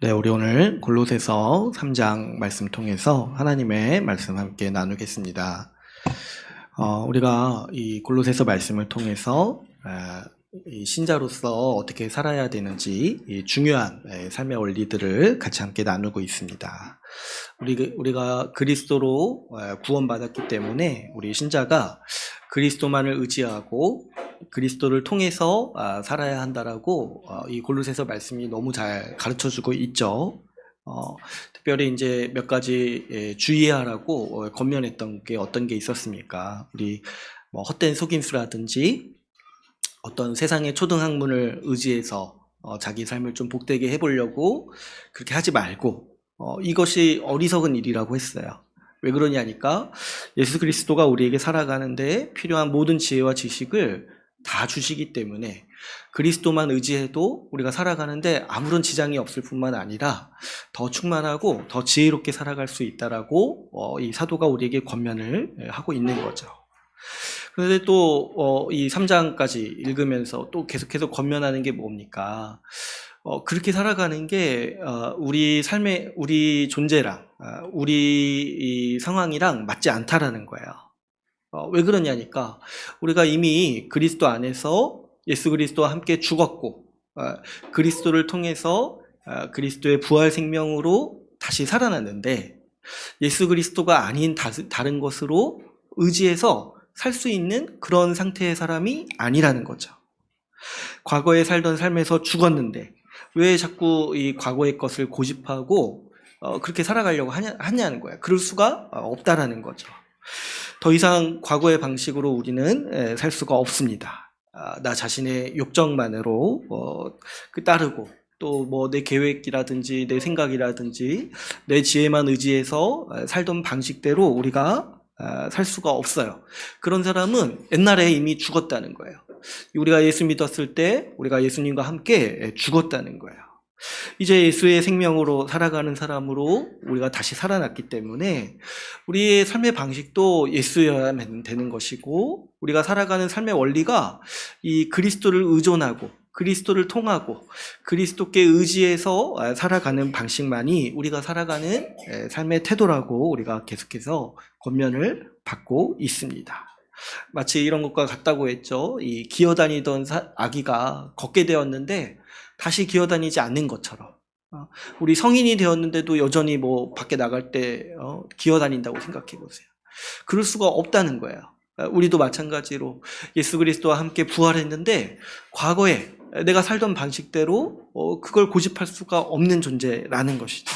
네, 우리 오늘 골로새서 3장 말씀 통해서 하나님의 말씀 함께 나누겠습니다. 우리가 이 골로새서 말씀을 통해서 이 신자로서 어떻게 살아야 되는지 이 중요한 삶의 원리들을 같이 함께 나누고 있습니다. 우리가 그리스도로 구원받았기 때문에 우리 신자가 그리스도만을 의지하고 그리스도를 통해서 살아야 한다라고 이 골로새서 말씀이 너무 잘 가르쳐주고 있죠. 특별히 이제 몇 가지 주의하라고 권면했던 게 어떤 게 있었습니까? 우리 뭐 헛된 속임수라든지 어떤 세상의 초등학문을 의지해서 자기 삶을 좀 복되게 해보려고 그렇게 하지 말고 이것이 어리석은 일이라고 했어요. 왜 그러냐니까 예수 그리스도가 우리에게 살아가는데 필요한 모든 지혜와 지식을 다 주시기 때문에 그리스도만 의지해도 우리가 살아가는데 아무런 지장이 없을 뿐만 아니라 더 충만하고 더 지혜롭게 살아갈 수 있다라고 이 사도가 우리에게 권면을 하고 있는 거죠. 그런데 또 이 3장까지 읽으면서 또 계속해서 권면하는 게 뭡니까? 그렇게 살아가는 게 우리 삶의 우리 존재랑 우리 이 상황이랑 맞지 않다라는 거예요. 왜 그러냐니까 우리가 이미 그리스도 안에서 예수 그리스도와 함께 죽었고 그리스도를 통해서 그리스도의 부활 생명으로 다시 살아났는데 예수 그리스도가 아닌 다른 것으로 의지해서 살 수 있는 그런 상태의 사람이 아니라는 거죠. 과거에 살던 삶에서 죽었는데 왜 자꾸 이 과거의 것을 고집하고 그렇게 살아가려고 하냐는 거예요. 그럴 수가 없다라는 거죠. 더 이상 과거의 방식으로 우리는 살 수가 없습니다. 나 자신의 욕정만으로 따르고 또 뭐 내 계획이라든지 내 생각이라든지 내 지혜만 의지해서 살던 방식대로 우리가 살 수가 없어요. 그런 사람은 옛날에 이미 죽었다는 거예요. 우리가 예수 믿었을 때 우리가 예수님과 함께 죽었다는 거예요. 이제 예수의 생명으로 살아가는 사람으로 우리가 다시 살아났기 때문에 우리의 삶의 방식도 예수여야 되는 것이고 우리가 살아가는 삶의 원리가 이 그리스도를 의존하고 그리스도를 통하고 그리스도께 의지해서 살아가는 방식만이 우리가 살아가는 삶의 태도라고 우리가 계속해서 권면을 받고 있습니다. 마치 이런 것과 같다고 했죠. 이 기어다니던 아기가 걷게 되었는데 다시 기어다니지 않는 것처럼 우리 성인이 되었는데도 여전히 뭐 밖에 나갈 때 기어다닌다고 생각해 보세요. 그럴 수가 없다는 거예요. 우리도 마찬가지로 예수 그리스도와 함께 부활했는데 과거에 내가 살던 방식대로 그걸 고집할 수가 없는 존재라는 것이죠.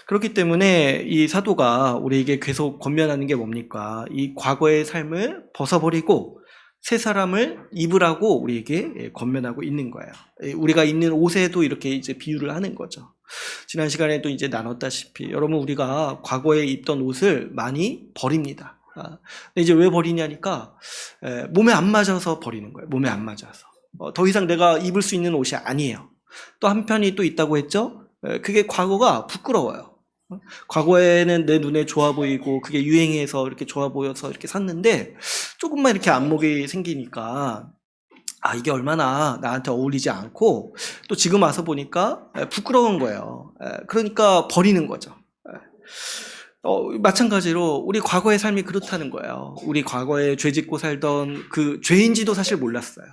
그렇기 때문에 이 사도가 우리에게 계속 권면하는 게 뭡니까? 이 과거의 삶을 벗어버리고 새 사람을 입으라고 우리에게 권면하고 있는 거예요. 우리가 입는 옷에도 이렇게 이제 비유를 하는 거죠. 지난 시간에도 이제 나눴다시피 여러분 우리가 과거에 입던 옷을 많이 버립니다. 근데 이제 왜 버리냐니까 몸에 안 맞아서 버리는 거예요. 몸에 안 맞아서. 더 이상 내가 입을 수 있는 옷이 아니에요. 또 한편이 또 있다고 했죠. 그게 과거가 부끄러워요. 과거에는 내 눈에 좋아 보이고 그게 유행해서 이렇게 좋아 보여서 이렇게 샀는데 조금만 이렇게 안목이 생기니까 이게 얼마나 나한테 어울리지 않고 또 지금 와서 보니까 부끄러운 거예요. 그러니까 버리는 거죠. 마찬가지로 우리 과거의 삶이 그렇다는 거예요. 우리 과거에 죄 짓고 살던 그 죄인지도 사실 몰랐어요.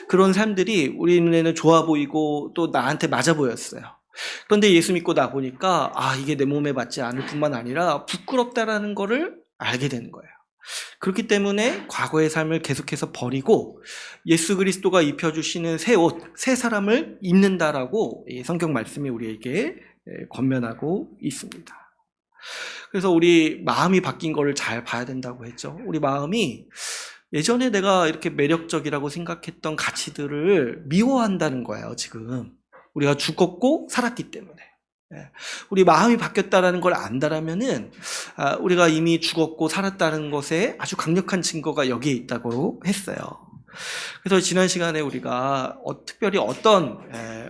그런 삶들이 우리 눈에는 좋아 보이고 또 나한테 맞아 보였어요. 그런데 예수 믿고 나 보니까 이게 내 몸에 맞지 않을 뿐만 아니라 부끄럽다라는 거를 알게 되는 거예요. 그렇기 때문에 과거의 삶을 계속해서 버리고 예수 그리스도가 입혀주시는 새 옷, 새 사람을 입는다라고 이 성경 말씀이 우리에게 권면하고 있습니다. 그래서 우리 마음이 바뀐 거를 잘 봐야 된다고 했죠. 우리 마음이 예전에 내가 이렇게 매력적이라고 생각했던 가치들을 미워한다는 거예요, 지금. 우리가 죽었고 살았기 때문에. 우리 마음이 바뀌었다는 걸 안다라면은 우리가 이미 죽었고 살았다는 것에 아주 강력한 증거가 여기에 있다고 했어요. 그래서 지난 시간에 우리가 특별히 어떤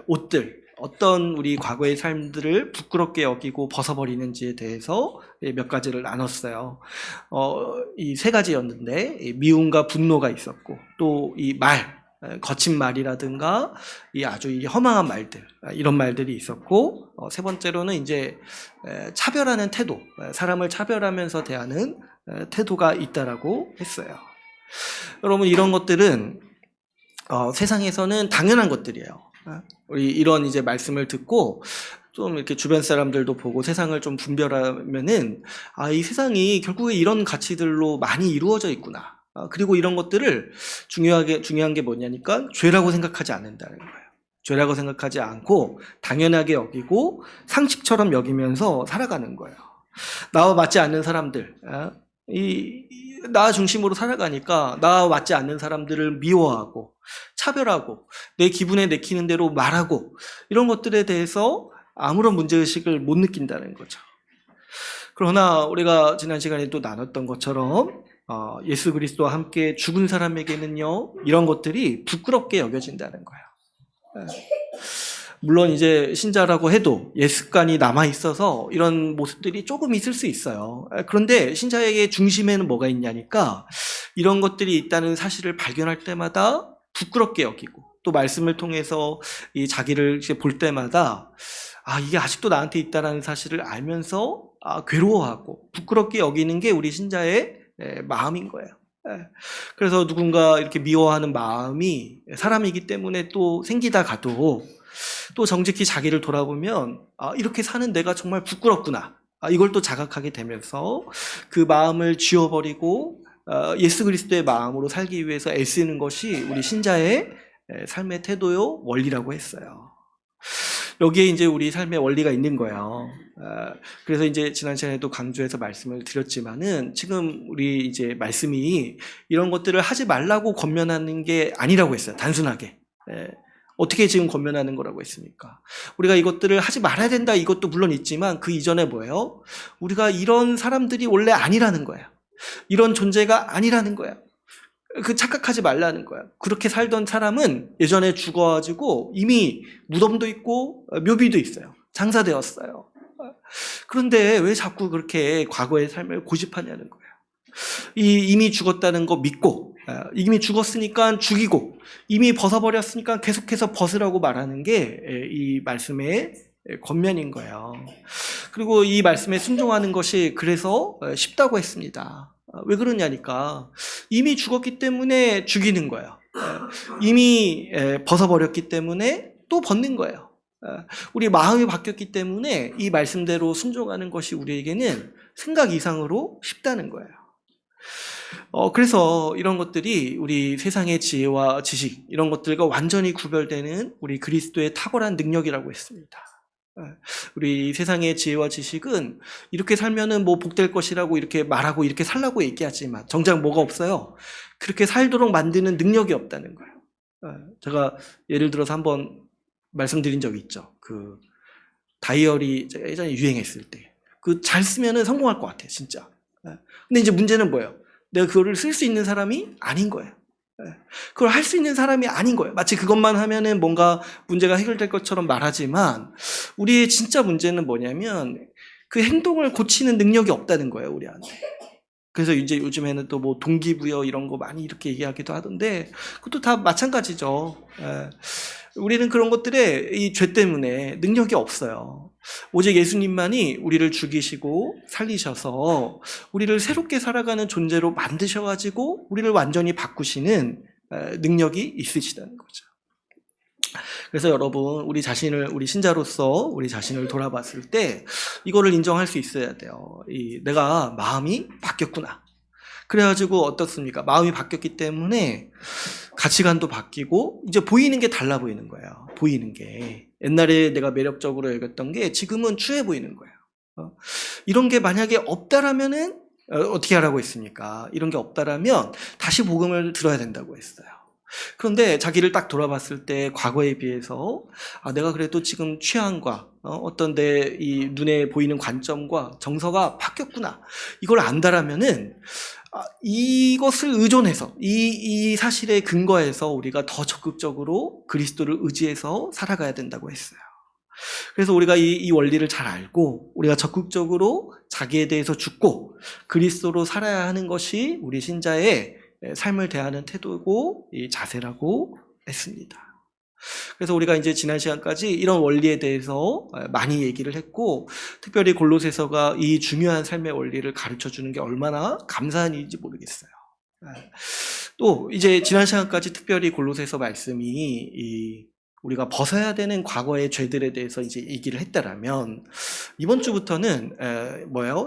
옷들, 어떤 우리 과거의 삶들을 부끄럽게 여기고 벗어버리는지에 대해서 몇 가지를 나눴어요. 이 세 가지였는데, 미움과 분노가 있었고, 또 이 거친 말이라든가, 이 아주 이 허망한 말들, 이런 말들이 있었고, 세 번째로는 이제 차별하는 태도, 사람을 차별하면서 대하는 태도가 있다라고 했어요. 여러분, 이런 것들은 세상에서는 당연한 것들이에요. 우리 이런 이제 말씀을 듣고 좀 이렇게 주변 사람들도 보고 세상을 좀 분별하면은 이 세상이 결국에 이런 가치들로 많이 이루어져 있구나. 그리고 이런 것들을 중요한 게 뭐냐니까 죄라고 생각하지 않는다는 거예요. 죄라고 생각하지 않고 당연하게 여기고 상식처럼 여기면서 살아가는 거예요. 나와 맞지 않는 사람들, 나 중심으로 살아가니까 나와 맞지 않는 사람들을 미워하고 차별하고 내 기분에 내키는 대로 말하고 이런 것들에 대해서 아무런 문제의식을 못 느낀다는 거죠. 그러나 우리가 지난 시간에 또 나눴던 것처럼 예수 그리스도와 함께 죽은 사람에게는요, 이런 것들이 부끄럽게 여겨진다는 거예요. 물론 이제 신자라고 해도 예습관이 남아있어서 이런 모습들이 조금 있을 수 있어요. 그런데 신자에게 중심에는 뭐가 있냐니까 이런 것들이 있다는 사실을 발견할 때마다 부끄럽게 여기고 또 말씀을 통해서 이 자기를 볼 때마다 이게 아직도 나한테 있다는 사실을 알면서 괴로워하고 부끄럽게 여기는 게 우리 신자의 마음인 거예요. 그래서 누군가 이렇게 미워하는 마음이 사람이기 때문에 또 생기다 가도 또 정직히 자기를 돌아보면 이렇게 사는 내가 정말 부끄럽구나. 이걸 또 자각하게 되면서 그 마음을 지워버리고 예수 그리스도의 마음으로 살기 위해서 애쓰는 것이 우리 신자의 삶의 태도요 원리라고 했어요. 여기에 이제 우리 삶의 원리가 있는 거예요. 그래서 이제 지난 시간에도 강조해서 말씀을 드렸지만은 지금 우리 이제 말씀이 이런 것들을 하지 말라고 권면하는 게 아니라고 했어요. 단순하게. 어떻게 지금 권면하는 거라고 했습니까? 우리가 이것들을 하지 말아야 된다 이것도 물론 있지만 그 이전에 뭐예요? 우리가 이런 사람들이 원래 아니라는 거예요. 이런 존재가 아니라는 거예요. 착각하지 말라는 거예요. 그렇게 살던 사람은 예전에 죽어가지고 이미 무덤도 있고 묘비도 있어요. 장사되었어요. 그런데 왜 자꾸 그렇게 과거의 삶을 고집하냐는 거예요. 이미 죽었다는 거 믿고 이미 죽었으니까 죽이고 이미 벗어버렸으니까 계속해서 벗으라고 말하는 게 이 말씀의 권면인 거예요. 그리고 이 말씀에 순종하는 것이 그래서 쉽다고 했습니다. 왜 그러냐니까 이미 죽었기 때문에 죽이는 거예요. 이미 벗어버렸기 때문에 또 벗는 거예요. 우리 마음이 바뀌었기 때문에 이 말씀대로 순종하는 것이 우리에게는 생각 이상으로 쉽다는 거예요. 그래서 이런 것들이 우리 세상의 지혜와 지식 이런 것들과 완전히 구별되는 우리 그리스도의 탁월한 능력이라고 했습니다. 우리 세상의 지혜와 지식은 이렇게 살면은 뭐 복될 것이라고 이렇게 말하고 이렇게 살라고 얘기하지만 정작 뭐가 없어요. 그렇게 살도록 만드는 능력이 없다는 거예요. 제가 예를 들어서 한번 말씀드린 적이 있죠. 그 다이어리 예전에 유행했을 때 그 잘 쓰면은 성공할 것 같아요, 진짜. 근데 이제 문제는 뭐예요? 내가 그거를 쓸 수 있는 사람이 아닌 거예요. 그걸 할 수 있는 사람이 아닌 거예요. 마치 그것만 하면은 뭔가 문제가 해결될 것처럼 말하지만 우리의 진짜 문제는 뭐냐면 그 행동을 고치는 능력이 없다는 거예요, 우리한테. 그래서 이제 요즘에는 또 뭐 동기부여 이런 거 많이 이렇게 얘기하기도 하던데 그것도 다 마찬가지죠. 우리는 그런 것들에 이 죄 때문에 능력이 없어요. 오직 예수님만이 우리를 죽이시고 살리셔서 우리를 새롭게 살아가는 존재로 만드셔가지고 우리를 완전히 바꾸시는 능력이 있으시다는 거죠. 그래서 여러분 우리 신자로서 우리 자신을 돌아봤을 때 이거를 인정할 수 있어야 돼요. 내가 마음이 바뀌었구나. 그래가지고 어떻습니까? 마음이 바뀌었기 때문에 가치관도 바뀌고 이제 보이는 게 달라 보이는 거예요. 보이는 게. 옛날에 내가 매력적으로 여겼던 게 지금은 추해 보이는 거예요. 이런 게 만약에 없다라면은 어떻게 하라고 했습니까? 이런 게 없다라면 다시 복음을 들어야 된다고 했어요. 그런데 자기를 딱 돌아봤을 때 과거에 비해서 내가 그래도 지금 취향과 어떤 내 이 눈에 보이는 관점과 정서가 바뀌었구나. 이걸 안다라면은 이것을 의존해서 이 사실에 근거해서 우리가 더 적극적으로 그리스도를 의지해서 살아가야 된다고 했어요. 그래서 우리가 이 원리를 잘 알고 우리가 적극적으로 자기에 대해서 죽고 그리스도로 살아야 하는 것이 우리 신자의 삶을 대하는 태도고 이 자세라고 했습니다. 그래서 우리가 이제 지난 시간까지 이런 원리에 대해서 많이 얘기를 했고, 특별히 골로새서가 이 중요한 삶의 원리를 가르쳐 주는 게 얼마나 감사한 일인지 모르겠어요. 또 이제 지난 시간까지 특별히 골로새서 말씀이 우리가 벗어야 되는 과거의 죄들에 대해서 이제 얘기를 했다라면, 이번 주부터는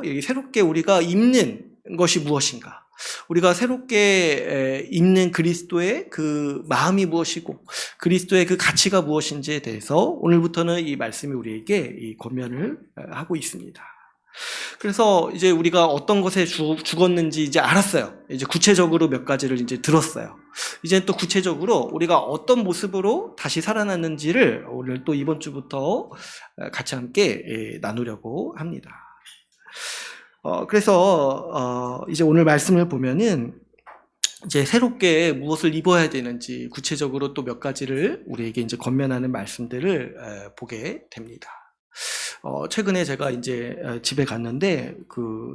여기 새롭게 우리가 입는 것이 무엇인가, 우리가 새롭게 입는 그리스도의 그 마음이 무엇이고 그리스도의 그 가치가 무엇인지에 대해서 오늘부터는 이 말씀이 우리에게 이 권면을 하고 있습니다. 그래서 이제 우리가 어떤 것에 죽었는지 이제 알았어요. 이제 구체적으로 몇 가지를 이제 들었어요. 이제 또 구체적으로 우리가 어떤 모습으로 다시 살아났는지를 오늘 또 이번 주부터 같이 함께 나누려고 합니다. 그래서 이제 오늘 말씀을 보면은 이제 새롭게 무엇을 입어야 되는지 구체적으로 또 몇 가지를 우리에게 이제 권면하는 말씀들을 보게 됩니다. 최근에 제가 이제 집에 갔는데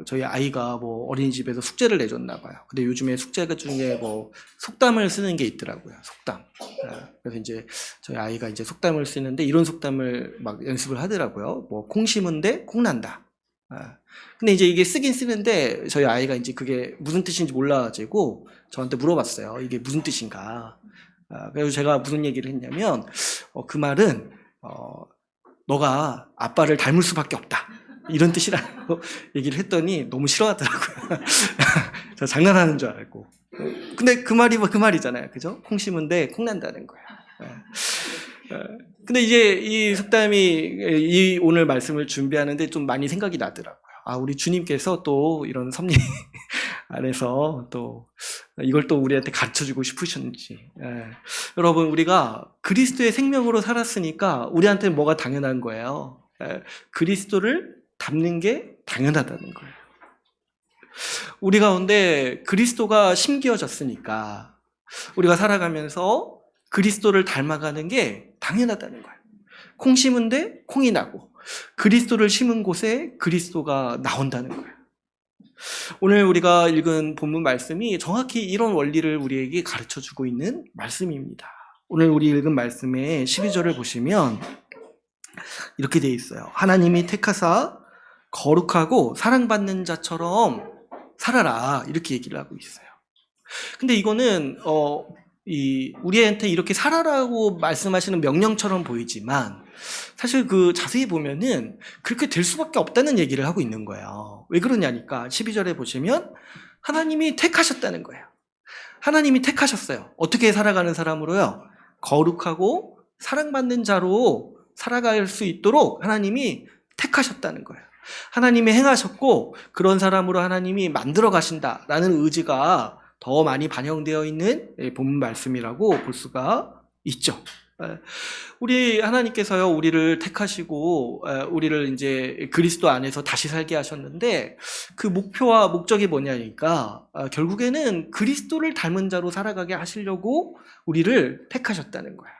저희 아이가 뭐 어린이집에서 숙제를 내줬나 봐요. 근데 요즘에 숙제 중에 뭐 속담을 쓰는 게 있더라고요. 속담. 그래서 이제 저희 아이가 이제 속담을 쓰는데 이런 속담을 막 연습을 하더라고요. 뭐 콩 심은데 콩 난다. 근데 이제 이게 쓰긴 쓰는데 저희 아이가 이제 그게 무슨 뜻인지 몰라가지고 저한테 물어봤어요. 이게 무슨 뜻인가. 그래서 제가 무슨 얘기를 했냐면 그 말은 너가 아빠를 닮을 수밖에 없다, 이런 뜻이라고 얘기를 했더니 너무 싫어하더라고요. 저 장난하는 줄 알고. 근데 그 말이 그 말이잖아요, 그죠? 콩 심은데 콩 난다는 거야. 근데 이제 이 속담이 오늘 말씀을 준비하는데 좀 많이 생각이 나더라고요. 우리 주님께서 또 이런 섭리 안에서 또 이걸 또 우리한테 가르쳐주고 싶으셨는지. 여러분, 우리가 그리스도의 생명으로 살았으니까 우리한테는 뭐가 당연한 거예요? 그리스도를 닮는 게 당연하다는 거예요. 우리 가운데 그리스도가 심기어졌으니까 우리가 살아가면서 그리스도를 닮아가는 게 당연하다는 거예요. 콩 심은데 콩이 나고 그리스도를 심은 곳에 그리스도가 나온다는 거예요. 오늘 우리가 읽은 본문 말씀이 정확히 이런 원리를 우리에게 가르쳐주고 있는 말씀입니다. 오늘 우리 읽은 말씀의 12절을 보시면 이렇게 되어 있어요. 하나님이 택하사 거룩하고 사랑받는 자처럼 살아라, 이렇게 얘기를 하고 있어요. 근데 이거는 우리한테 이렇게 살아라고 말씀하시는 명령처럼 보이지만 사실 자세히 보면은 그렇게 될 수밖에 없다는 얘기를 하고 있는 거예요. 왜 그러냐니까 12절에 보시면 하나님이 택하셨다는 거예요. 하나님이 택하셨어요. 어떻게 살아가는 사람으로요? 거룩하고 사랑받는 자로 살아갈 수 있도록 하나님이 택하셨다는 거예요. 하나님이 행하셨고 그런 사람으로 하나님이 만들어 가신다라는 의지가 더 많이 반영되어 있는 본문 말씀이라고 볼 수가 있죠. 우리 하나님께서요, 우리를 택하시고 우리를 이제 그리스도 안에서 다시 살게 하셨는데 그 목표와 목적이 뭐냐니까 결국에는 그리스도를 닮은 자로 살아가게 하시려고 우리를 택하셨다는 거예요.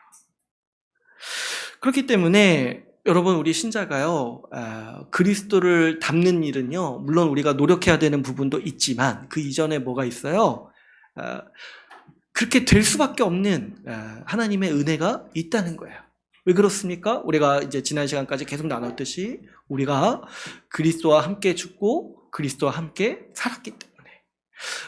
그렇기 때문에 여러분, 우리 신자가요, 그리스도를 닮는 일은요, 물론 우리가 노력해야 되는 부분도 있지만 그 이전에 뭐가 있어요? 그렇게 될 수밖에 없는 하나님의 은혜가 있다는 거예요. 왜 그렇습니까? 우리가 이제 지난 시간까지 계속 나눴듯이 우리가 그리스도와 함께 죽고 그리스도와 함께 살았기 때문에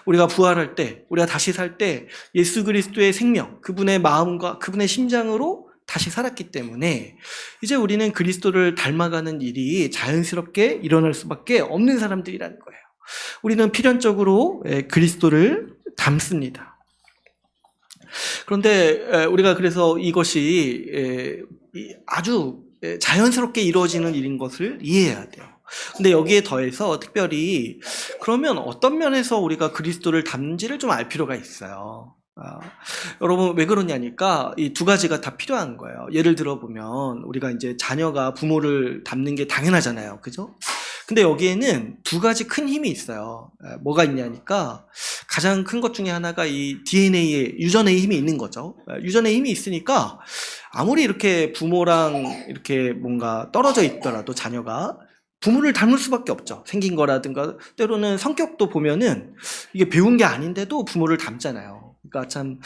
우리가 부활할 때, 우리가 다시 살 때 예수 그리스도의 생명, 그분의 마음과 그분의 심장으로 다시 살았기 때문에 이제 우리는 그리스도를 닮아가는 일이 자연스럽게 일어날 수밖에 없는 사람들이라는 거예요. 우리는 필연적으로 그리스도를 닮습니다. 그런데 우리가 그래서 이것이 아주 자연스럽게 이루어지는 일인 것을 이해해야 돼요. 근데 여기에 더해서 특별히 그러면 어떤 면에서 우리가 그리스도를 닮는지를 좀 알 필요가 있어요. 여러분, 왜 그러냐니까 이 두 가지가 다 필요한 거예요. 예를 들어 보면 우리가 이제 자녀가 부모를 닮는 게 당연하잖아요, 그죠? 근데 여기에는 두 가지 큰 힘이 있어요. 뭐가 있냐니까 가장 큰 것 중에 하나가 이 DNA의 유전의 힘이 있는 거죠. 유전의 힘이 있으니까 아무리 이렇게 부모랑 이렇게 뭔가 떨어져 있더라도 자녀가 부모를 닮을 수밖에 없죠. 생긴 거라든가 때로는 성격도 보면은 이게 배운 게 아닌데도 부모를 닮잖아요. 그러니까 참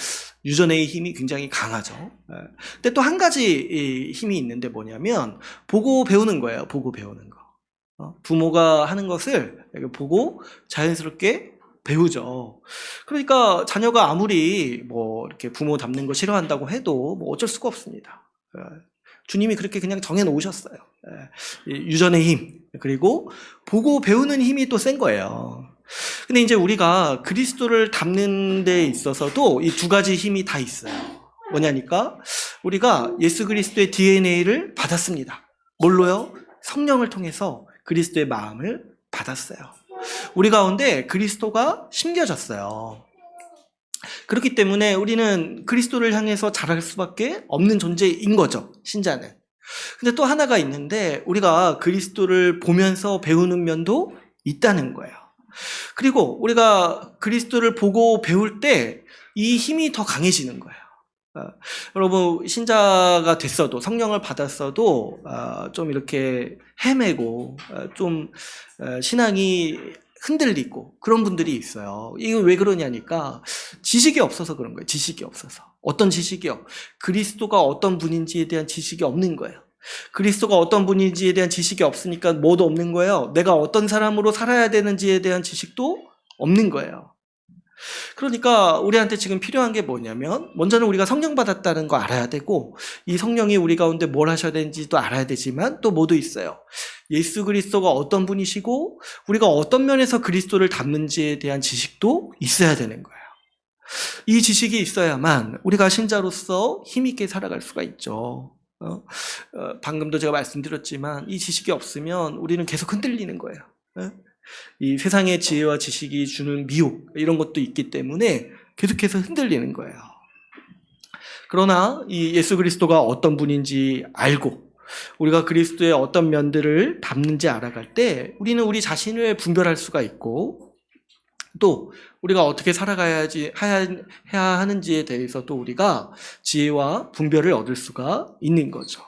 유전의 힘이 굉장히 강하죠. 근데 또 한 가지 힘이 있는데 뭐냐면 보고 배우는 거예요. 보고 배우는 거. 부모가 하는 것을 보고 자연스럽게 배우죠. 그러니까 자녀가 아무리 뭐 이렇게 부모 닮는 거 싫어한다고 해도 뭐 어쩔 수가 없습니다. 주님이 그렇게 그냥 정해 놓으셨어요. 유전의 힘, 그리고 보고 배우는 힘이 또 센 거예요. 근데 이제 우리가 그리스도를 닮는 데 있어서도 이 두 가지 힘이 다 있어요. 뭐냐니까 우리가 예수 그리스도의 DNA를 받았습니다. 뭘로요? 성령을 통해서 그리스도의 마음을 받았어요. 우리 가운데 그리스도가 심겨졌어요. 그렇기 때문에 우리는 그리스도를 향해서 자랄 수밖에 없는 존재인 거죠, 신자는. 근데 또 하나가 있는데 우리가 그리스도를 보면서 배우는 면도 있다는 거예요. 그리고 우리가 그리스도를 보고 배울 때 이 힘이 더 강해지는 거예요. 여러분 신자가 됐어도 성령을 받았어도 좀 이렇게 헤매고 좀 신앙이 흔들리고 그런 분들이 있어요. 이거 왜 그러냐니까 지식이 없어서 그런 거예요. 지식이 없어서. 어떤 지식이요? 그리스도가 어떤 분인지에 대한 지식이 없는 거예요. 그리스도가 어떤 분인지에 대한 지식이 없으니까 뭐도 없는 거예요. 내가 어떤 사람으로 살아야 되는지에 대한 지식도 없는 거예요. 그러니까 우리한테 지금 필요한 게 뭐냐면 먼저는 우리가 성령 받았다는 거 알아야 되고 이 성령이 우리 가운데 뭘 하셔야 되는지도 알아야 되지만 또 뭐도 있어요. 예수 그리스도가 어떤 분이시고 우리가 어떤 면에서 그리스도를 닮는지에 대한 지식도 있어야 되는 거예요. 이 지식이 있어야만 우리가 신자로서 힘있게 살아갈 수가 있죠. 방금도 제가 말씀드렸지만 이 지식이 없으면 우리는 계속 흔들리는 거예요. 이 세상의 지혜와 지식이 주는 미혹 이런 것도 있기 때문에 계속해서 흔들리는 거예요. 그러나 이 예수 그리스도가 어떤 분인지 알고 우리가 그리스도의 어떤 면들을 담는지 알아갈 때 우리는 우리 자신을 분별할 수가 있고 또 우리가 어떻게 살아가야지 해야 하는지에 대해서도 우리가 지혜와 분별을 얻을 수가 있는 거죠.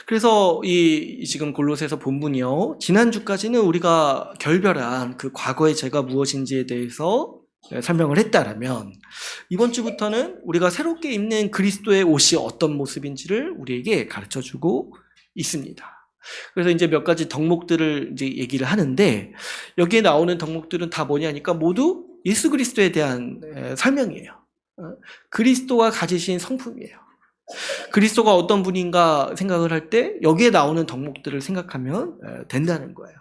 그래서 이 지금 골로새서 본문이요. 지난주까지는 우리가 결별한 그 과거의 죄가 무엇인지에 대해서 설명을 했다라면 이번 주부터는 우리가 새롭게 입는 그리스도의 옷이 어떤 모습인지를 우리에게 가르쳐주고 있습니다. 그래서 이제 몇 가지 덕목들을 이제 얘기를 하는데 여기에 나오는 덕목들은 다 뭐냐니까 모두 예수 그리스도에 대한 설명이에요. 그리스도가 가지신 성품이에요. 그리스도가 어떤 분인가 생각을 할 때 여기에 나오는 덕목들을 생각하면 된다는 거예요.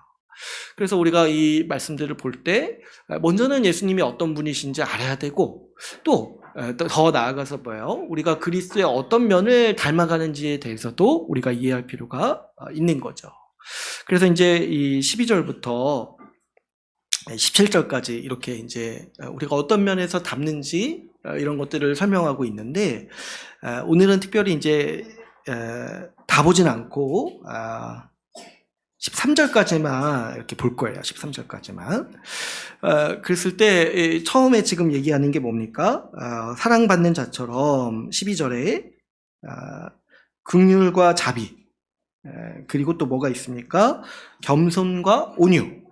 그래서 우리가 이 말씀들을 볼 때 먼저는 예수님이 어떤 분이신지 알아야 되고 또 더 나아가서 뭐예요? 우리가 그리스도의 어떤 면을 닮아가는지에 대해서도 우리가 이해할 필요가 있는 거죠. 그래서 이제 이 12절부터 17절까지 이렇게 이제 우리가 어떤 면에서 닮는지 이런 것들을 설명하고 있는데 오늘은 특별히 이제 다 보진 않고 13절까지만 이렇게 볼 거예요. 13절까지만. 그랬을 때 처음에 지금 얘기하는 게 뭡니까? 사랑받는 자처럼 12절에 긍휼과 자비 그리고 또 뭐가 있습니까? 겸손과 온유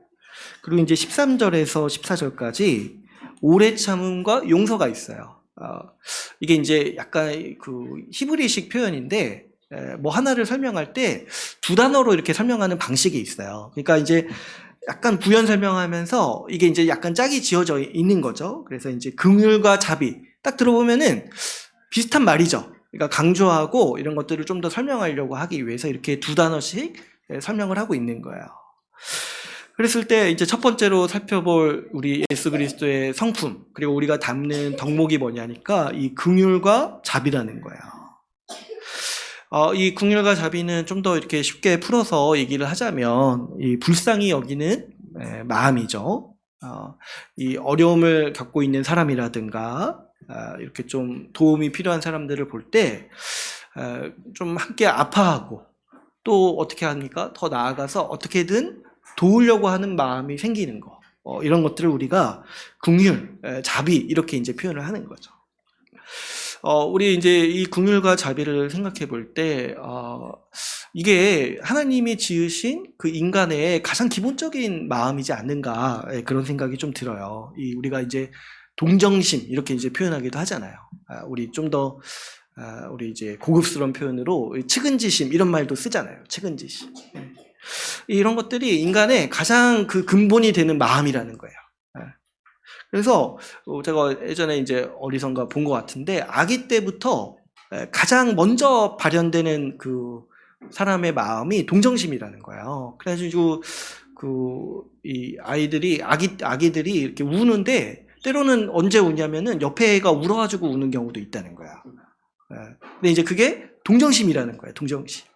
그리고 이제 13절에서 14절까지 오래 참음과 용서가 있어요. 이게 이제 약간 그 히브리식 표현인데 뭐 하나를 설명할 때 두 단어로 이렇게 설명하는 방식이 있어요. 그러니까 이제 약간 부연 설명하면서 이게 이제 약간 짝이 지어져 있는 거죠. 그래서 이제 긍휼과 자비 딱 들어보면은 비슷한 말이죠. 그러니까 강조하고 이런 것들을 좀 더 설명하려고 하기 위해서 이렇게 두 단어씩 설명을 하고 있는 거예요. 그랬을 때 이제 첫 번째로 살펴볼 우리 예수 그리스도의 성품 그리고 우리가 담는 덕목이 뭐냐니까 이 긍휼과 자비라는 거예요. 이 긍휼과 자비는 좀 더 이렇게 쉽게 풀어서 얘기를 하자면 이 불쌍히 여기는 마음이죠. 이 어려움을 겪고 있는 사람이라든가 이렇게 좀 도움이 필요한 사람들을 볼 때 좀 함께 아파하고 또 어떻게 합니까? 더 나아가서 어떻게든 도우려고 하는 마음이 생기는 거. 이런 것들을 우리가 긍휼, 자비 이렇게 이제 표현을 하는 거죠. 우리 이제 이 긍휼과 자비를 생각해 볼 때, 이게 하나님이 지으신 그 인간의 가장 기본적인 마음이지 않는가, 그런 생각이 좀 들어요. 우리가 이제 동정심 이렇게 이제 표현하기도 하잖아요. 우리 좀 더 우리 이제 고급스러운 표현으로 측은지심 이런 말도 쓰잖아요. 측은지심. 이런 것들이 인간의 가장 그 근본이 되는 마음이라는 거예요. 그래서 제가 예전에 이제 어디선가 본 것 같은데, 아기 때부터 가장 먼저 발현되는 그 사람의 마음이 동정심이라는 거예요. 그래가지고 이 아기들이 이렇게 우는데, 때로는 언제 우냐면은 옆에 애가 울어가지고 우는 경우도 있다는 거야. 근데 이제 그게 동정심이라는 거예요. 동정심.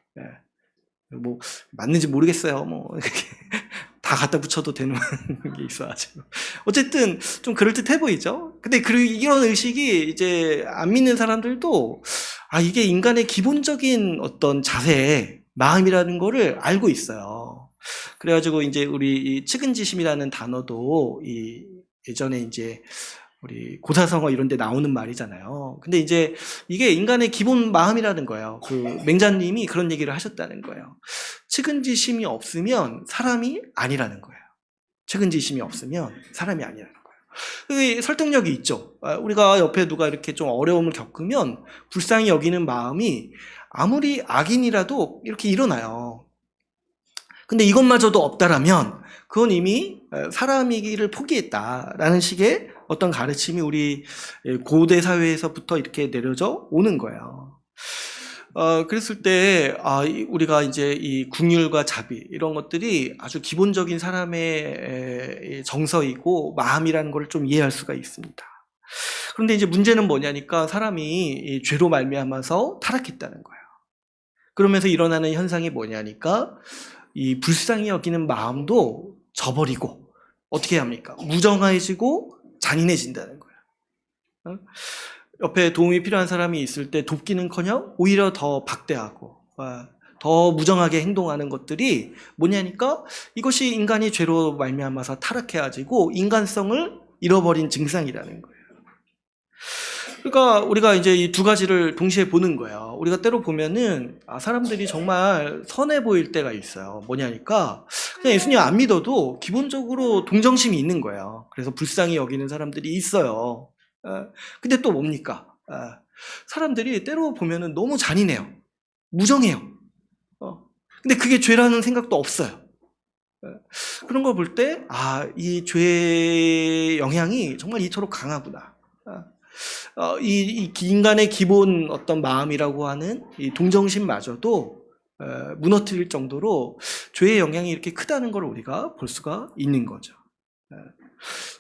뭐 맞는지 모르겠어요. 뭐 이렇게 다 갖다 붙여도 되는 게 있어가지고 어쨌든 좀 그럴듯해 보이죠. 근데 이런 의식이 이제 안 믿는 사람들도 이게 인간의 기본적인 어떤 자세, 마음이라는 거를 알고 있어요. 그래가지고 이제 우리 이 측은지심이라는 단어도 예전에 이제 우리 고사성어 이런 데 나오는 말이잖아요. 근데 이제 이게 인간의 기본 마음이라는 거예요. 그 맹자님이 그런 얘기를 하셨다는 거예요. 측은지심이 없으면 사람이 아니라는 거예요. 측은지심이 없으면 사람이 아니라는 거예요. 그게 설득력이 있죠. 우리가 옆에 누가 이렇게 좀 어려움을 겪으면 불쌍히 여기는 마음이 아무리 악인이라도 이렇게 일어나요. 근데 이것마저도 없다라면 그건 이미 사람이기를 포기했다라는 식의 어떤 가르침이 우리 고대 사회에서부터 이렇게 내려져 오는 거예요. 그랬을 때 우리가 이제 이 긍휼과 자비 이런 것들이 아주 기본적인 사람의 정서이고 마음이라는 걸 좀 이해할 수가 있습니다. 그런데 이제 문제는 뭐냐니까 사람이 죄로 말미암아서 타락했다는 거예요. 그러면서 일어나는 현상이 뭐냐니까 이 불쌍히 여기는 마음도 저버리고 어떻게 합니까? 무정해지고 잔인해진다는 거예요. 옆에 도움이 필요한 사람이 있을 때 돕기는커녕 오히려 더 박대하고 더 무정하게 행동하는 것들이 뭐냐니까 이것이 인간이 죄로 말미암아서 타락해가지고 인간성을 잃어버린 증상이라는 거예요. 그러니까 우리가 이제 이 두 가지를 동시에 보는 거예요. 우리가 때로 보면은 사람들이 정말 선해 보일 때가 있어요. 뭐냐니까 그냥 예수님 안 믿어도 기본적으로 동정심이 있는 거예요. 그래서 불쌍히 여기는 사람들이 있어요. 근데 또 뭡니까? 사람들이 때로 보면은 너무 잔인해요. 무정해요. 근데 그게 죄라는 생각도 없어요. 그런 거 볼 때 이 죄의 영향이 정말 이토록 강하구나. 이 인간의 기본 어떤 마음이라고 하는 이 동정심마저도 무너뜨릴 정도로 죄의 영향이 이렇게 크다는 걸 우리가 볼 수가 있는 거죠.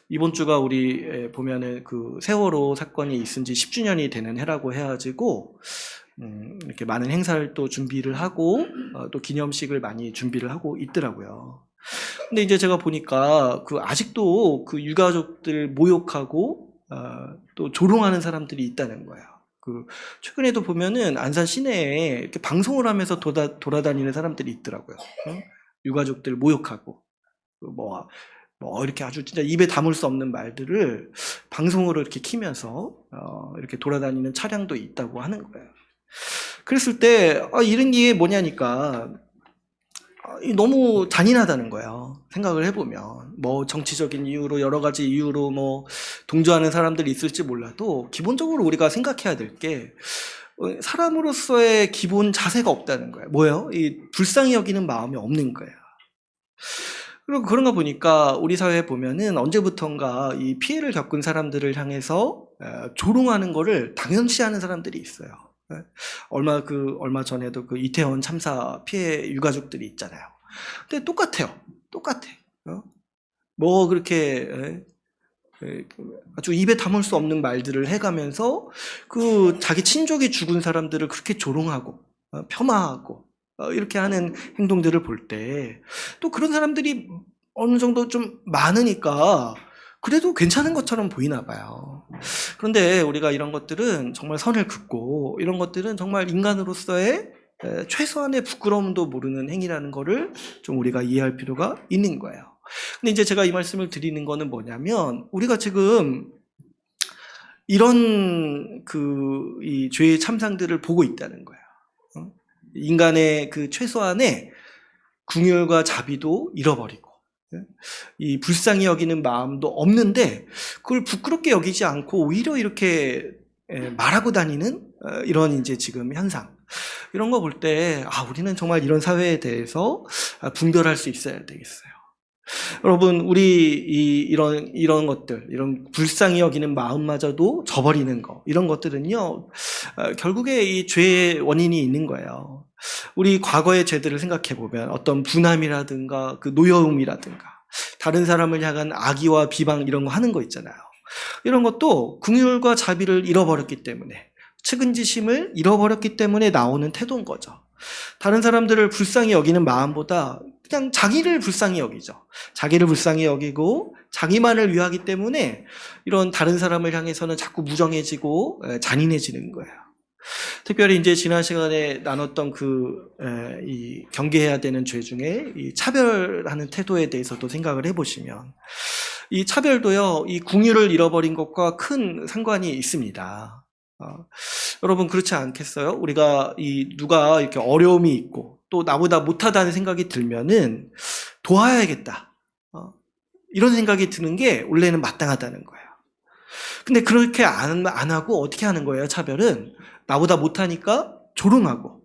이번 주가 우리 보면은 그 세월호 사건이 있은 지 10주년이 되는 해라고 해가지고 이렇게 많은 행사를 또 준비를 하고 또 기념식을 많이 준비를 하고 있더라고요. 근데 이제 제가 보니까 아직도 그 유가족들 모욕하고 또 조롱하는 사람들이 있다는 거예요. 최근에도 보면은 안산 시내에 이렇게 방송을 하면서 돌아다니는 사람들이 있더라고요. 유가족들 모욕하고 이렇게 아주 진짜 입에 담을 수 없는 말들을 방송으로 이렇게 키면서 이렇게 돌아다니는 차량도 있다고 하는 거예요. 그랬을 때 이런 게 뭐냐니까 너무 잔인하다는 거예요. 생각을 해보면 정치적인 이유로 여러 가지 이유로 동조하는 사람들이 있을지 몰라도 기본적으로 우리가 생각해야 될 게 사람으로서의 기본 자세가 없다는 거예요. 뭐예요? 이 불쌍히 여기는 마음이 없는 거예요. 그리고 그런가 보니까 우리 사회에 보면은 언제부턴가 이 피해를 겪은 사람들을 향해서 조롱하는 거를 당연시하는 사람들이 있어요. 얼마 전에도 그 이태원 참사 피해 유가족들이 있잖아요. 근데 똑같아요. 그렇게 아주 입에 담을 수 없는 말들을 해가면서 자기 친족이 죽은 사람들을 그렇게 조롱하고 폄하하고 이렇게 하는 행동들을 볼 때 또 그런 사람들이 어느 정도 좀 많으니까 그래도 괜찮은 것처럼 보이나 봐요. 그런데 우리가 이런 것들은 정말 선을 긋고 이런 것들은 정말 인간으로서의 최소한의 부끄러움도 모르는 행위라는 거를 좀 우리가 이해할 필요가 있는 거예요. 근데 이제 제가 이 말씀을 드리는 거는 뭐냐면, 우리가 지금 이런 이 죄의 참상들을 보고 있다는 거예요. 인간의 그 최소한의 궁율과 자비도 잃어버리고, 이 불쌍히 여기는 마음도 없는데, 그걸 부끄럽게 여기지 않고 오히려 이렇게 말하고 다니는 이런 이제 지금 현상. 이런 거 볼 때, 우리는 정말 이런 사회에 대해서 분별할 수 있어야 되겠어요. 여러분, 우리 이런 것들, 이런 불쌍히 여기는 마음마저도 저버리는 거, 이런 것들은요, 결국에 이 죄의 원인이 있는 거예요. 우리 과거의 죄들을 생각해 보면 어떤 분함이라든가 그 노여움이라든가 다른 사람을 향한 악의와 비방 이런 거 하는 거 있잖아요. 이런 것도 긍휼과 자비를 잃어버렸기 때문에, 측은지심을 잃어버렸기 때문에 나오는 태도인 거죠. 다른 사람들을 불쌍히 여기는 마음보다 그냥 자기를 불쌍히 여기죠. 자기를 불쌍히 여기고 자기만을 위하기 때문에 이런 다른 사람을 향해서는 자꾸 무정해지고 잔인해지는 거예요. 특별히 이제 지난 시간에 나눴던 이 경계해야 되는 죄 중에 이 차별하는 태도에 대해서도 생각을 해보시면, 이 차별도요, 이 궁유를 잃어버린 것과 큰 상관이 있습니다. 여러분, 그렇지 않겠어요? 우리가 누가 이렇게 어려움이 있고 또 나보다 못하다는 생각이 들면은 도와야겠다, 이런 생각이 드는 게 원래는 마땅하다는 거예요. 근데 그렇게 안 하고 어떻게 하는 거예요? 차별은 나보다 못하니까 조롱하고,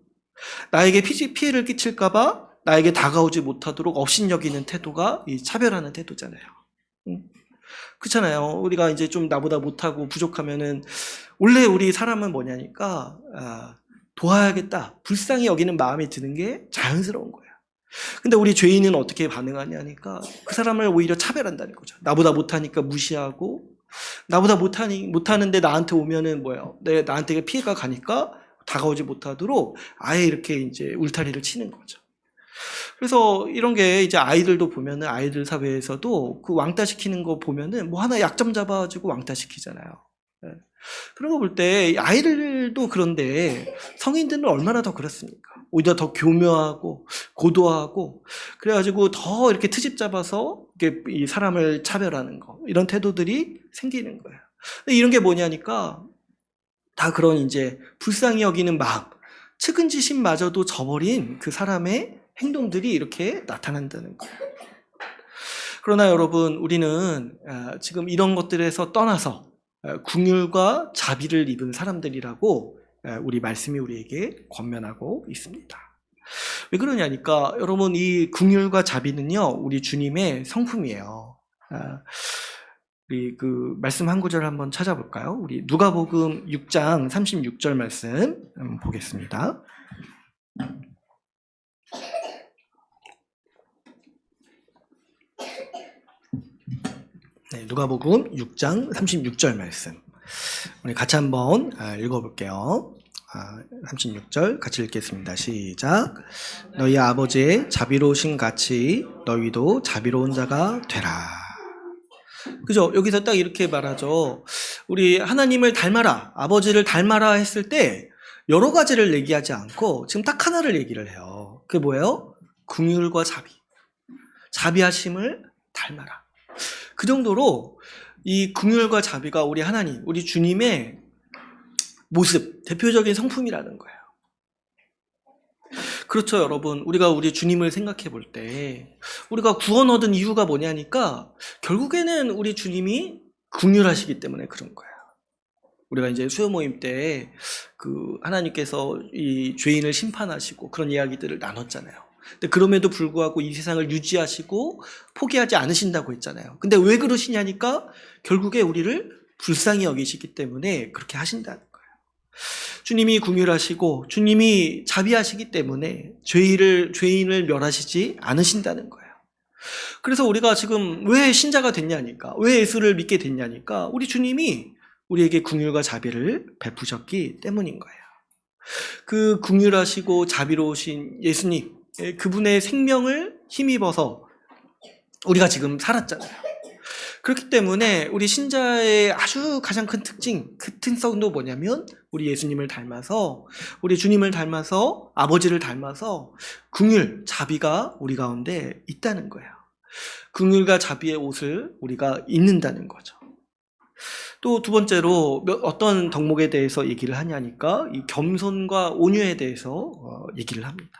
나에게 피해를 끼칠까봐 나에게 다가오지 못하도록 업신여기는 태도가 이 차별하는 태도잖아요. 그렇잖아요. 우리가 이제 좀 나보다 못하고 부족하면은, 원래 우리 사람은 뭐냐니까, 도와야겠다, 불쌍히 여기는 마음이 드는 게 자연스러운 거예요. 근데 우리 죄인은 어떻게 반응하냐니까, 그 사람을 오히려 차별한다는 거죠. 나보다 못하니까 무시하고, 나보다 못하는데 나한테 오면은 나한테 피해가 가니까 다가오지 못하도록 아예 이렇게 이제 울타리를 치는 거죠. 그래서 이런 게 이제 아이들도 보면은, 아이들 사회에서도 그 왕따 시키는 거 보면은 뭐 하나 약점 잡아가지고 왕따 시키잖아요. 그런 거 볼 때 아이들도 그런데 성인들은 얼마나 더 그렇습니까? 오히려 더 교묘하고 고도하고, 그래가지고 더 이렇게 트집 잡아서 이렇게 이 사람을 차별하는 거, 이런 태도들이 생기는 거예요. 이런 게 뭐냐니까, 다 그런 이제 불쌍히 여기는 마음, 측은지심마저도 저버린 그 사람의 행동들이 이렇게 나타난다는 거예요. 그러나 여러분, 우리는 지금 이런 것들에서 떠나서 긍휼과 자비를 입은 사람들이라고 우리 말씀이 우리에게 권면하고 있습니다. 왜 그러냐니까, 여러분, 이 긍휼과 자비는요, 우리 주님의 성품이에요. 우리 그 말씀 한 구절 한번 찾아볼까요? 우리 누가복음 6장 36절 말씀 한번 보겠습니다. 네, 누가복음 6장 36절 말씀. 우리 같이 한번 읽어볼게요. 36절 같이 읽겠습니다. 시작. 너희 아버지의 자비로우신 같이 너희도 자비로운 자가 되라. 그죠? 여기서 딱 이렇게 말하죠. 우리 하나님을 닮아라, 아버지를 닮아라 했을 때 여러 가지를 얘기하지 않고 지금 딱 하나를 얘기를 해요. 그게 뭐예요? 긍휼과 자비. 자비하심을 닮아라. 그 정도로 이 긍휼과 자비가 우리 하나님, 우리 주님의 모습, 대표적인 성품이라는 거예요. 그렇죠, 여러분. 우리가 우리 주님을 생각해 볼 때 우리가 구원 얻은 이유가 뭐냐니까, 결국에는 우리 주님이 긍휼하시기 때문에 그런 거예요. 우리가 이제 수요 모임 때 하나님께서 이 죄인을 심판하시고 그런 이야기들을 나눴잖아요. 근데 그럼에도 불구하고 이 세상을 유지하시고 포기하지 않으신다고 했잖아요. 근데 왜 그러시냐니까, 결국에 우리를 불쌍히 여기시기 때문에 그렇게 하신다는 거예요. 주님이 긍휼하시고 주님이 자비하시기 때문에 죄인을 멸하시지 않으신다는 거예요. 그래서 우리가 지금 왜 신자가 됐냐니까, 왜 예수를 믿게 됐냐니까, 우리 주님이 우리에게 긍휼과 자비를 베푸셨기 때문인 거예요. 그 긍휼하시고 자비로우신 예수님, 그분의 생명을 힘입어서 우리가 지금 살았잖아요. 그렇기 때문에 우리 신자의 아주 가장 큰 특징도 뭐냐면 우리 예수님을 닮아서, 우리 주님을 닮아서, 아버지를 닮아서 긍휼, 자비가 우리 가운데 있다는 거예요. 긍휼과 자비의 옷을 우리가 입는다는 거죠. 또 두 번째로 어떤 덕목에 대해서 얘기를 하냐니까 이 겸손과 온유에 대해서 얘기를 합니다.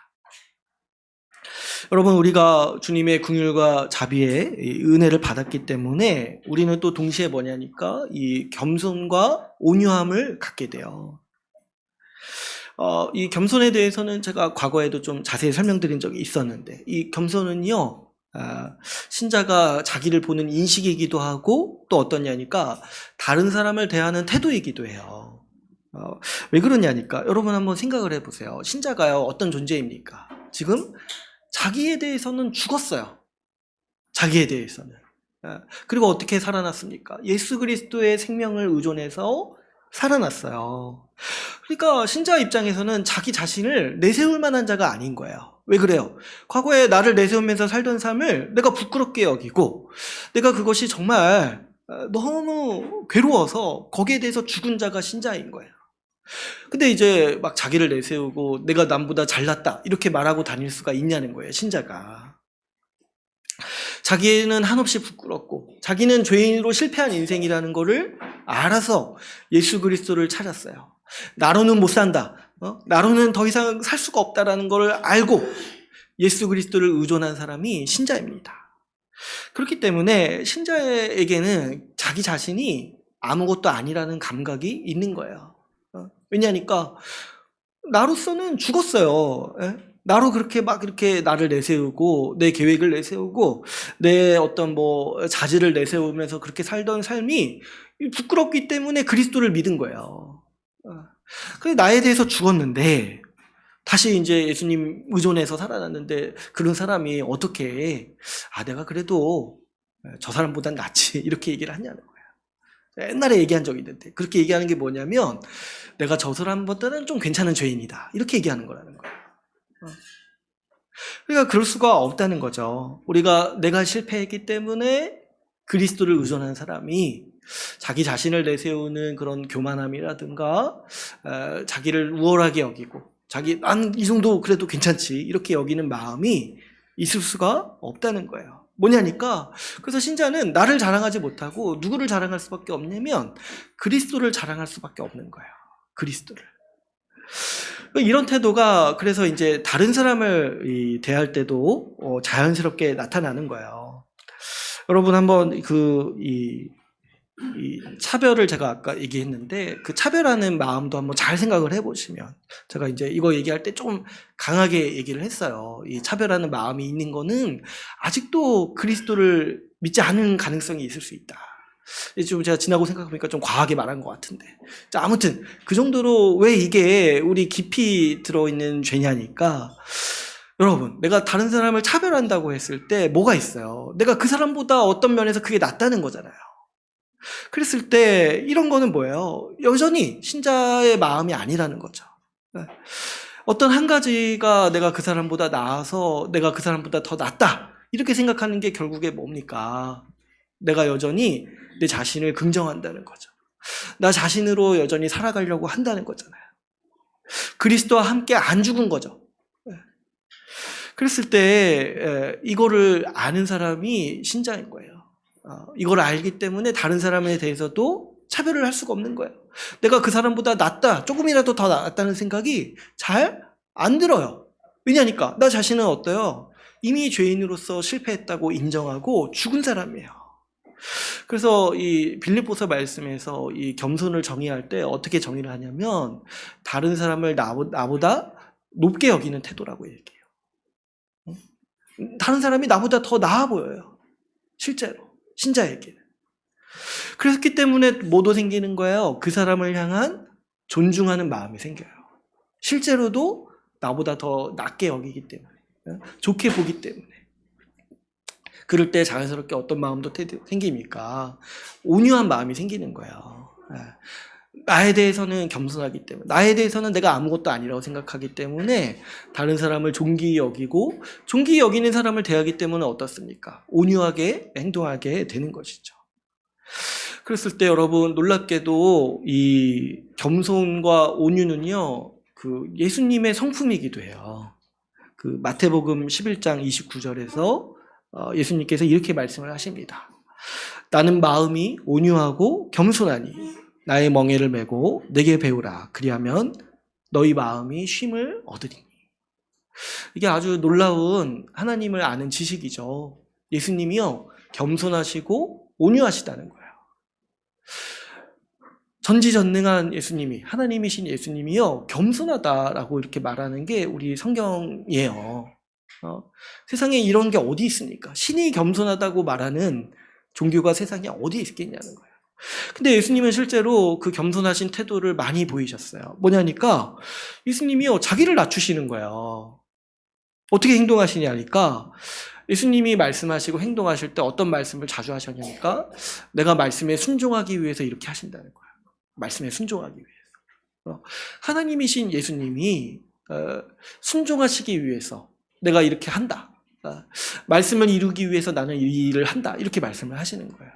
여러분, 우리가 주님의 긍휼과 자비의 은혜를 받았기 때문에 우리는 또 동시에 뭐냐니까 이 겸손과 온유함을 갖게 돼요. 이 겸손에 대해서는 제가 과거에도 좀 자세히 설명드린 적이 있었는데, 이 겸손은요, 신자가 자기를 보는 인식이기도 하고 또 어떠냐니까 다른 사람을 대하는 태도이기도 해요. 왜 그러냐니까 여러분 한번 생각을 해보세요. 신자가요, 어떤 존재입니까? 지금 자기에 대해서는 죽었어요. 자기에 대해서는. 그리고 어떻게 살아났습니까? 예수 그리스도의 생명을 의존해서 살아났어요. 그러니까 신자 입장에서는 자기 자신을 내세울 만한 자가 아닌 거예요. 왜 그래요? 과거에 나를 내세우면서 살던 삶을 내가 부끄럽게 여기고 내가 그것이 정말 너무 괴로워서 거기에 대해서 죽은 자가 신자인 거예요. 근데 이제 막 자기를 내세우고 내가 남보다 잘났다 이렇게 말하고 다닐 수가 있냐는 거예요, 신자가. 자기는 한없이 부끄럽고 자기는 죄인으로 실패한 인생이라는 거를 알아서 예수 그리스도를 찾았어요. 나로는 못 산다. 나로는 더 이상 살 수가 없다라는 걸 알고 예수 그리스도를 의존한 사람이 신자입니다. 그렇기 때문에 신자에게는 자기 자신이 아무것도 아니라는 감각이 있는 거예요. 왜냐니까 나로서는 죽었어요. 나로 그렇게 막 이렇게 나를 내세우고 내 계획을 내세우고 내 어떤 자질을 내세우면서 그렇게 살던 삶이 부끄럽기 때문에 그리스도를 믿은 거예요. 그래서 나에 대해서 죽었는데 다시 이제 예수님 의존해서 살아났는데 그런 사람이 어떻게 내가 그래도 저 사람보단 낫지 이렇게 얘기를 하냐는 거예요. 옛날에 얘기한 적이 있는데 그렇게 얘기하는 게 뭐냐면 내가 저 사람보다는 좀 괜찮은 죄인이다 이렇게 얘기하는 거라는 거예요. 그러니까 그럴 수가 없다는 거죠. 내가 실패했기 때문에 그리스도를 의존한 사람이 자기 자신을 내세우는 그런 교만함이라든가 자기를 우월하게 여기고 난 이 정도 그래도 괜찮지 이렇게 여기는 마음이 있을 수가 없다는 거예요. 뭐냐니까 그래서 신자는 나를 자랑하지 못하고 누구를 자랑할 수밖에 없냐면 그리스도를 자랑할 수밖에 없는 거예요. 그리스도를. 이런 태도가 그래서 이제 다른 사람을 대할 때도 자연스럽게 나타나는 거예요. 여러분 한번 이 차별을 제가 아까 얘기했는데 그 차별하는 마음도 한번 잘 생각을 해보시면 제가 이제 이거 얘기할 때 좀 강하게 얘기를 했어요. 이 차별하는 마음이 있는 거는 아직도 그리스도를 믿지 않은 가능성이 있을 수 있다. 좀 제가 지나고 생각해보니까 좀 과하게 말한 것 같은데. 자, 아무튼 그 정도로 왜 이게 우리 깊이 들어있는 죄냐니까 여러분 내가 다른 사람을 차별한다고 했을 때 뭐가 있어요? 내가 그 사람보다 어떤 면에서 그게 낫다는 거잖아요. 그랬을 때 이런 거는 뭐예요? 여전히 신자의 마음이 아니라는 거죠. 어떤 한 가지가 내가 그 사람보다 나아서 내가 그 사람보다 더 낫다 이렇게 생각하는 게 결국에 뭡니까? 내가 여전히 내 자신을 긍정한다는 거죠. 나 자신으로 여전히 살아가려고 한다는 거잖아요. 그리스도와 함께 안 죽은 거죠. 그랬을 때 이거를 아는 사람이 신자인 거예요. 이걸 알기 때문에 다른 사람에 대해서도 차별을 할 수가 없는 거예요. 내가 그 사람보다 낫다, 조금이라도 더 낫다는 생각이 잘 안 들어요. 왜냐니까 나 자신은 어때요? 이미 죄인으로서 실패했다고 인정하고 죽은 사람이에요. 그래서 이 빌립보서 말씀에서 이 겸손을 정의할 때 어떻게 정의를 하냐면 다른 사람을 나보다 높게 여기는 태도라고 얘기해요. 다른 사람이 나보다 더 나아 보여요. 실제로 신자에게는. 그렇기 때문에 뭐도 생기는 거예요. 그 사람을 향한 존중하는 마음이 생겨요. 실제로도 나보다 더 낮게 여기기 때문에, 좋게 보기 때문에. 그럴 때 자연스럽게 어떤 마음도 생깁니까? 온유한 마음이 생기는 거예요. 나에 대해서는 겸손하기 때문에, 나에 대해서는 내가 아무것도 아니라고 생각하기 때문에 다른 사람을 존귀히 여기고 존귀히 여기는 사람을 대하기 때문에 어떻습니까? 온유하게 행동하게 되는 것이죠. 그랬을 때 여러분 놀랍게도 이 겸손과 온유는요, 그 예수님의 성품이기도 해요. 그 마태복음 11장 29절에서 예수님께서 이렇게 말씀을 하십니다. 나는 마음이 온유하고 겸손하니 나의 멍에를 메고 내게 배우라. 그리하면 너희 마음이 쉼을 얻으리니. 이게 아주 놀라운 하나님을 아는 지식이죠. 예수님이요, 겸손하시고 온유하시다는 거예요. 전지전능한 예수님이, 하나님이신 예수님이요, 겸손하다라고 이렇게 말하는 게 우리 성경이에요. 세상에 이런 게 어디 있습니까? 신이 겸손하다고 말하는 종교가 세상에 어디 있겠냐는 거예요. 근데 예수님은 실제로 그 겸손하신 태도를 많이 보이셨어요. 뭐냐니까 예수님이요, 자기를 낮추시는 거예요. 어떻게 행동하시냐니까 예수님이 말씀하시고 행동하실 때 어떤 말씀을 자주 하셨냐니까 내가 말씀에 순종하기 위해서 이렇게 하신다는 거예요. 말씀에 순종하기 위해서. 하나님이신 예수님이 순종하시기 위해서 내가 이렇게 한다. 말씀을 이루기 위해서 나는 이 일을 한다. 이렇게 말씀을 하시는 거예요.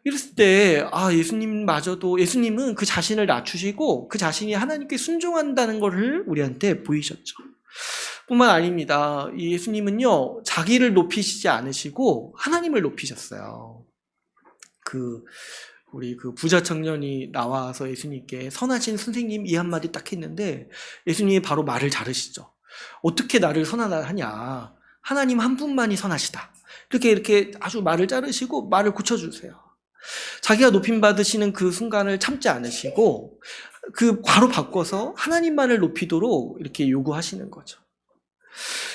이랬을 때 예수님마저도, 예수님은 그 자신을 낮추시고 그 자신이 하나님께 순종한다는 것을 우리한테 보이셨죠. 뿐만 아닙니다. 이 예수님은요, 자기를 높이시지 않으시고 하나님을 높이셨어요. 우리 그 부자 청년이 나와서 예수님께 선하신 선생님 이 한마디 딱 했는데 예수님이 바로 말을 자르시죠. 어떻게 나를 선하냐? 하나님 한 분만이 선하시다. 이렇게 아주 말을 자르시고 말을 고쳐주세요. 자기가 높임 받으시는 그 순간을 참지 않으시고 그 바로 바꿔서 하나님만을 높이도록 이렇게 요구하시는 거죠.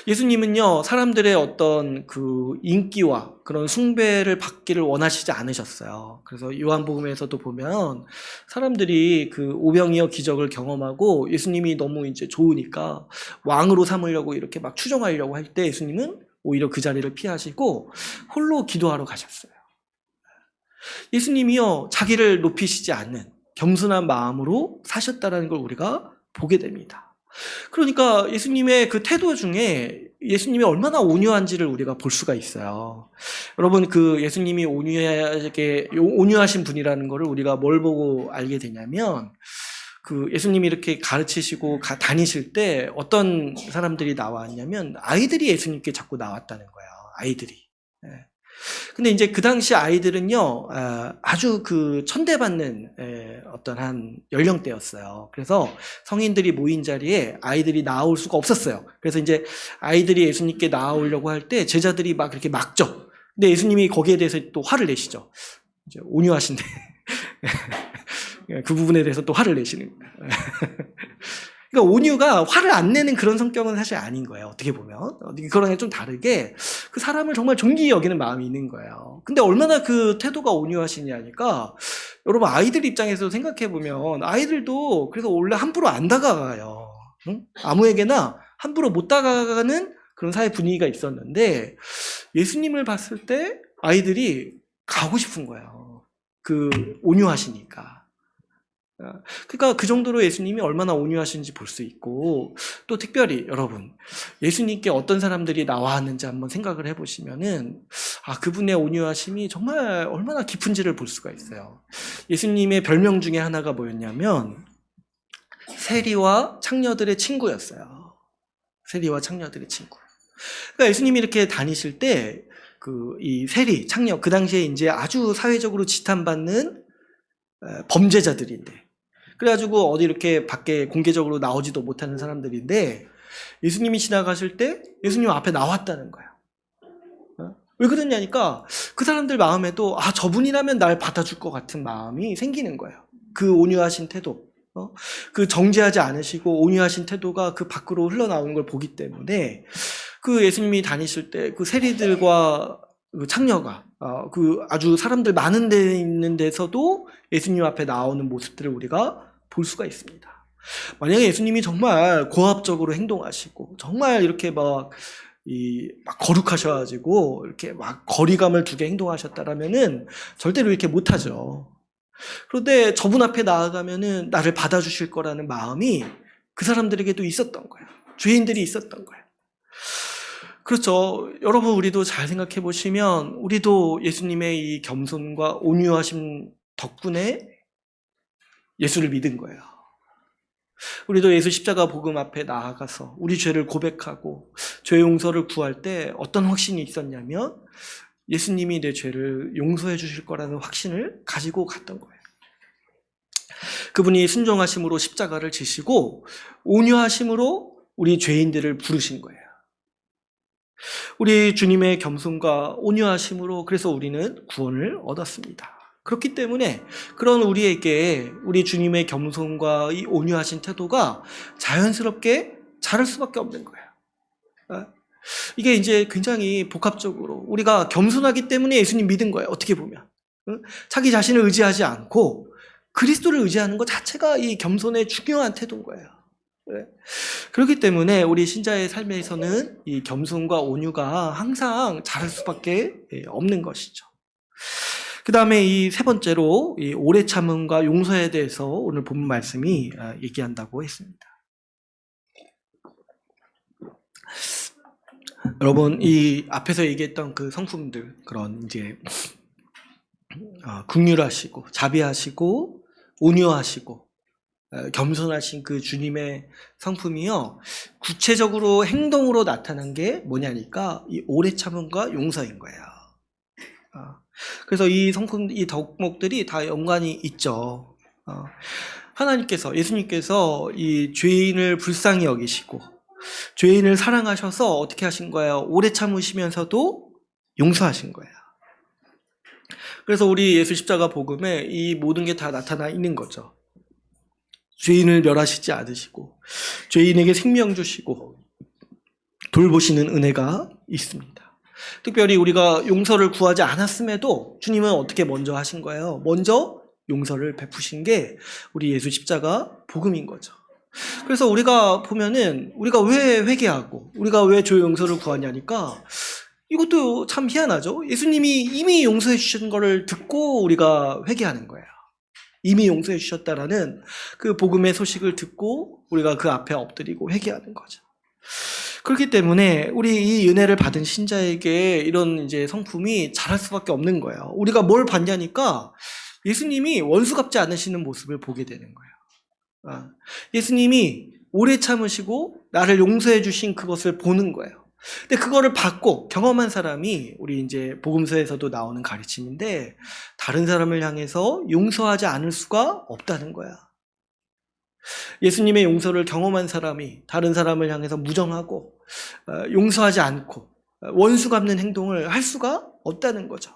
예수님은요, 사람들의 어떤 그 인기와 그런 숭배를 받기를 원하시지 않으셨어요. 그래서 요한복음에서도 보면 사람들이 그 오병이어 기적을 경험하고 예수님이 너무 이제 좋으니까 왕으로 삼으려고 이렇게 막 추종하려고 할 때 예수님은 오히려 그 자리를 피하시고 홀로 기도하러 가셨어요. 예수님이요, 자기를 높이시지 않는 겸손한 마음으로 사셨다는 걸 우리가 보게 됩니다. 그러니까 예수님의 그 태도 중에 예수님이 얼마나 온유한지를 우리가 볼 수가 있어요. 여러분, 그 예수님이 온유하신 분이라는 것을 우리가 뭘 보고 알게 되냐면, 그 예수님이 이렇게 가르치시고 다니실 때 어떤 사람들이 나왔냐면 아이들이 예수님께 자꾸 나왔다는 거예요. 아이들이. 근데 이제 그 당시 아이들은요, 아주 그 천대받는 어떤 한 연령대였어요. 그래서 성인들이 모인 자리에 아이들이 나올 수가 없었어요. 그래서 이제 아이들이 예수님께 나오려고 할 때 제자들이 막 이렇게 막죠. 근데 예수님이 거기에 대해서 또 화를 내시죠. 이제 온유하신데. 그 부분에 대해서 또 화를 내시는 거예요. 그러니까 온유가 화를 안 내는 그런 성격은 사실 아닌 거예요. 어떻게 보면. 그런 게 좀 다르게 그 사람을 정말 존귀히 여기는 마음이 있는 거예요. 근데 얼마나 그 태도가 온유하시냐니까 여러분 아이들 입장에서 생각해 보면 아이들도 그래서 원래 함부로 안 다가가요. 응? 아무에게나 함부로 못 다가가는 그런 사회 분위기가 있었는데 예수님을 봤을 때 아이들이 가고 싶은 거예요. 그 온유하시니까. 그러니까 그 정도로 예수님이 얼마나 온유하신지 볼 수 있고, 또 특별히 여러분 예수님께 어떤 사람들이 나왔는지 한번 생각을 해보시면은 그분의 온유하심이 정말 얼마나 깊은지를 볼 수가 있어요. 예수님의 별명 중에 하나가 뭐였냐면 세리와 창녀들의 친구였어요. 세리와 창녀들의 친구. 그러니까 예수님이 이렇게 다니실 때 이 세리, 창녀, 그 당시에 이제 아주 사회적으로 지탄받는 범죄자들인데, 그래가지고 어디 이렇게 밖에 공개적으로 나오지도 못하는 사람들인데 예수님이 지나가실 때 예수님 앞에 나왔다는 거예요. 왜 그러냐니까 그 사람들 마음에도 저분이라면 날 받아줄 것 같은 마음이 생기는 거예요. 그 온유하신 태도, 그 정죄하지 않으시고 온유하신 태도가 그 밖으로 흘러나오는 걸 보기 때문에 그 예수님이 다니실 때 그 세리들과 그 창녀가 그 아주 사람들 많은 데 있는 데서도 예수님 앞에 나오는 모습들을 우리가 볼 수가 있습니다. 만약에 예수님이 정말 고압적으로 행동하시고 정말 이렇게 막 거룩하셔가지고 이렇게 막 거리감을 두게 행동하셨다라면은 절대로 이렇게 못하죠. 그런데 저분 앞에 나아가면은 나를 받아주실 거라는 마음이 그 사람들에게도 있었던 거예요. 죄인들이 있었던 거예요. 그렇죠. 여러분, 우리도 잘 생각해 보시면 우리도 예수님의 이 겸손과 온유하심 덕분에 예수를 믿은 거예요. 우리도 예수 십자가 복음 앞에 나아가서 우리 죄를 고백하고 죄 용서를 구할 때 어떤 확신이 있었냐면 예수님이 내 죄를 용서해 주실 거라는 확신을 가지고 갔던 거예요. 그분이 순종하심으로 십자가를 지시고 온유하심으로 우리 죄인들을 부르신 거예요. 우리 주님의 겸손과 온유하심으로 그래서 우리는 구원을 얻었습니다. 그렇기 때문에 그런 우리에게 우리 주님의 겸손과 이 온유하신 태도가 자연스럽게 자랄 수밖에 없는 거예요. 이게 이제 굉장히 복합적으로 우리가 겸손하기 때문에 예수님 믿은 거예요. 어떻게 보면 자기 자신을 의지하지 않고 그리스도를 의지하는 것 자체가 이 겸손의 중요한 태도인 거예요. 그렇기 때문에 우리 신자의 삶에서는 이 겸손과 온유가 항상 자랄 수밖에 없는 것이죠. 그 다음에 이 세 번째로 이 오래 참음과 용서에 대해서 오늘 본문 말씀이 얘기한다고 했습니다. 여러분, 이 앞에서 얘기했던 그 성품들, 그런 이제 긍휼하시고 자비하시고 온유하시고 겸손하신 그 주님의 성품이요, 구체적으로 행동으로 나타난 게 뭐냐니까 이 오래 참음과 용서인 거예요. 그래서 이 성품, 이 덕목들이 다 연관이 있죠. 하나님께서, 예수님께서 이 죄인을 불쌍히 여기시고 죄인을 사랑하셔서 어떻게 하신 거예요? 오래 참으시면서도 용서하신 거예요. 그래서 우리 예수 십자가 복음에 이 모든 게 다 나타나 있는 거죠. 죄인을 멸하시지 않으시고 죄인에게 생명 주시고 돌보시는 은혜가 있습니다. 특별히 우리가 용서를 구하지 않았음에도 주님은 어떻게 먼저 하신 거예요? 먼저 용서를 베푸신 게 우리 예수 십자가 복음인 거죠. 그래서 우리가 보면은 우리가 왜 회개하고 우리가 왜 죄 용서를 구하냐니까 이것도 참 희한하죠. 예수님이 이미 용서해 주신 거를 듣고 우리가 회개하는 거예요. 이미 용서해 주셨다라는 그 복음의 소식을 듣고 우리가 그 앞에 엎드리고 회개하는 거죠. 그렇기 때문에 우리 이 은혜를 받은 신자에게 이런 이제 성품이 자랄 수밖에 없는 거예요. 우리가 뭘 봤냐니까 예수님이 원수 갚지 않으시는 모습을 보게 되는 거예요. 예수님이 오래 참으시고 나를 용서해 주신 그것을 보는 거예요. 근데 그거를 받고 경험한 사람이 우리 이제 복음서에서도 나오는 가르침인데 다른 사람을 향해서 용서하지 않을 수가 없다는 거야. 예수님의 용서를 경험한 사람이 다른 사람을 향해서 무정하고 용서하지 않고 원수 갚는 행동을 할 수가 없다는 거죠.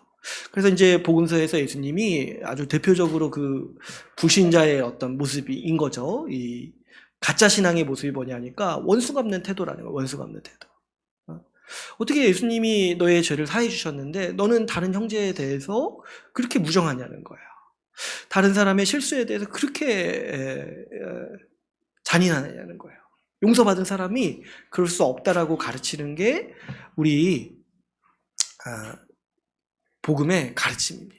그래서 이제 복음서에서 예수님이 아주 대표적으로 그 불신자의 어떤 모습인 거죠. 이 가짜 신앙의 모습이 뭐냐니까 원수 갚는 태도라는 거예요. 원수 갚는 태도. 어떻게 예수님이 너의 죄를 사해 주셨는데 너는 다른 형제에 대해서 그렇게 무정하냐는 거예요. 다른 사람의 실수에 대해서 그렇게 잔인하냐는 거예요. 용서받은 사람이 그럴 수 없다라고 가르치는 게 우리 복음의 가르침입니다.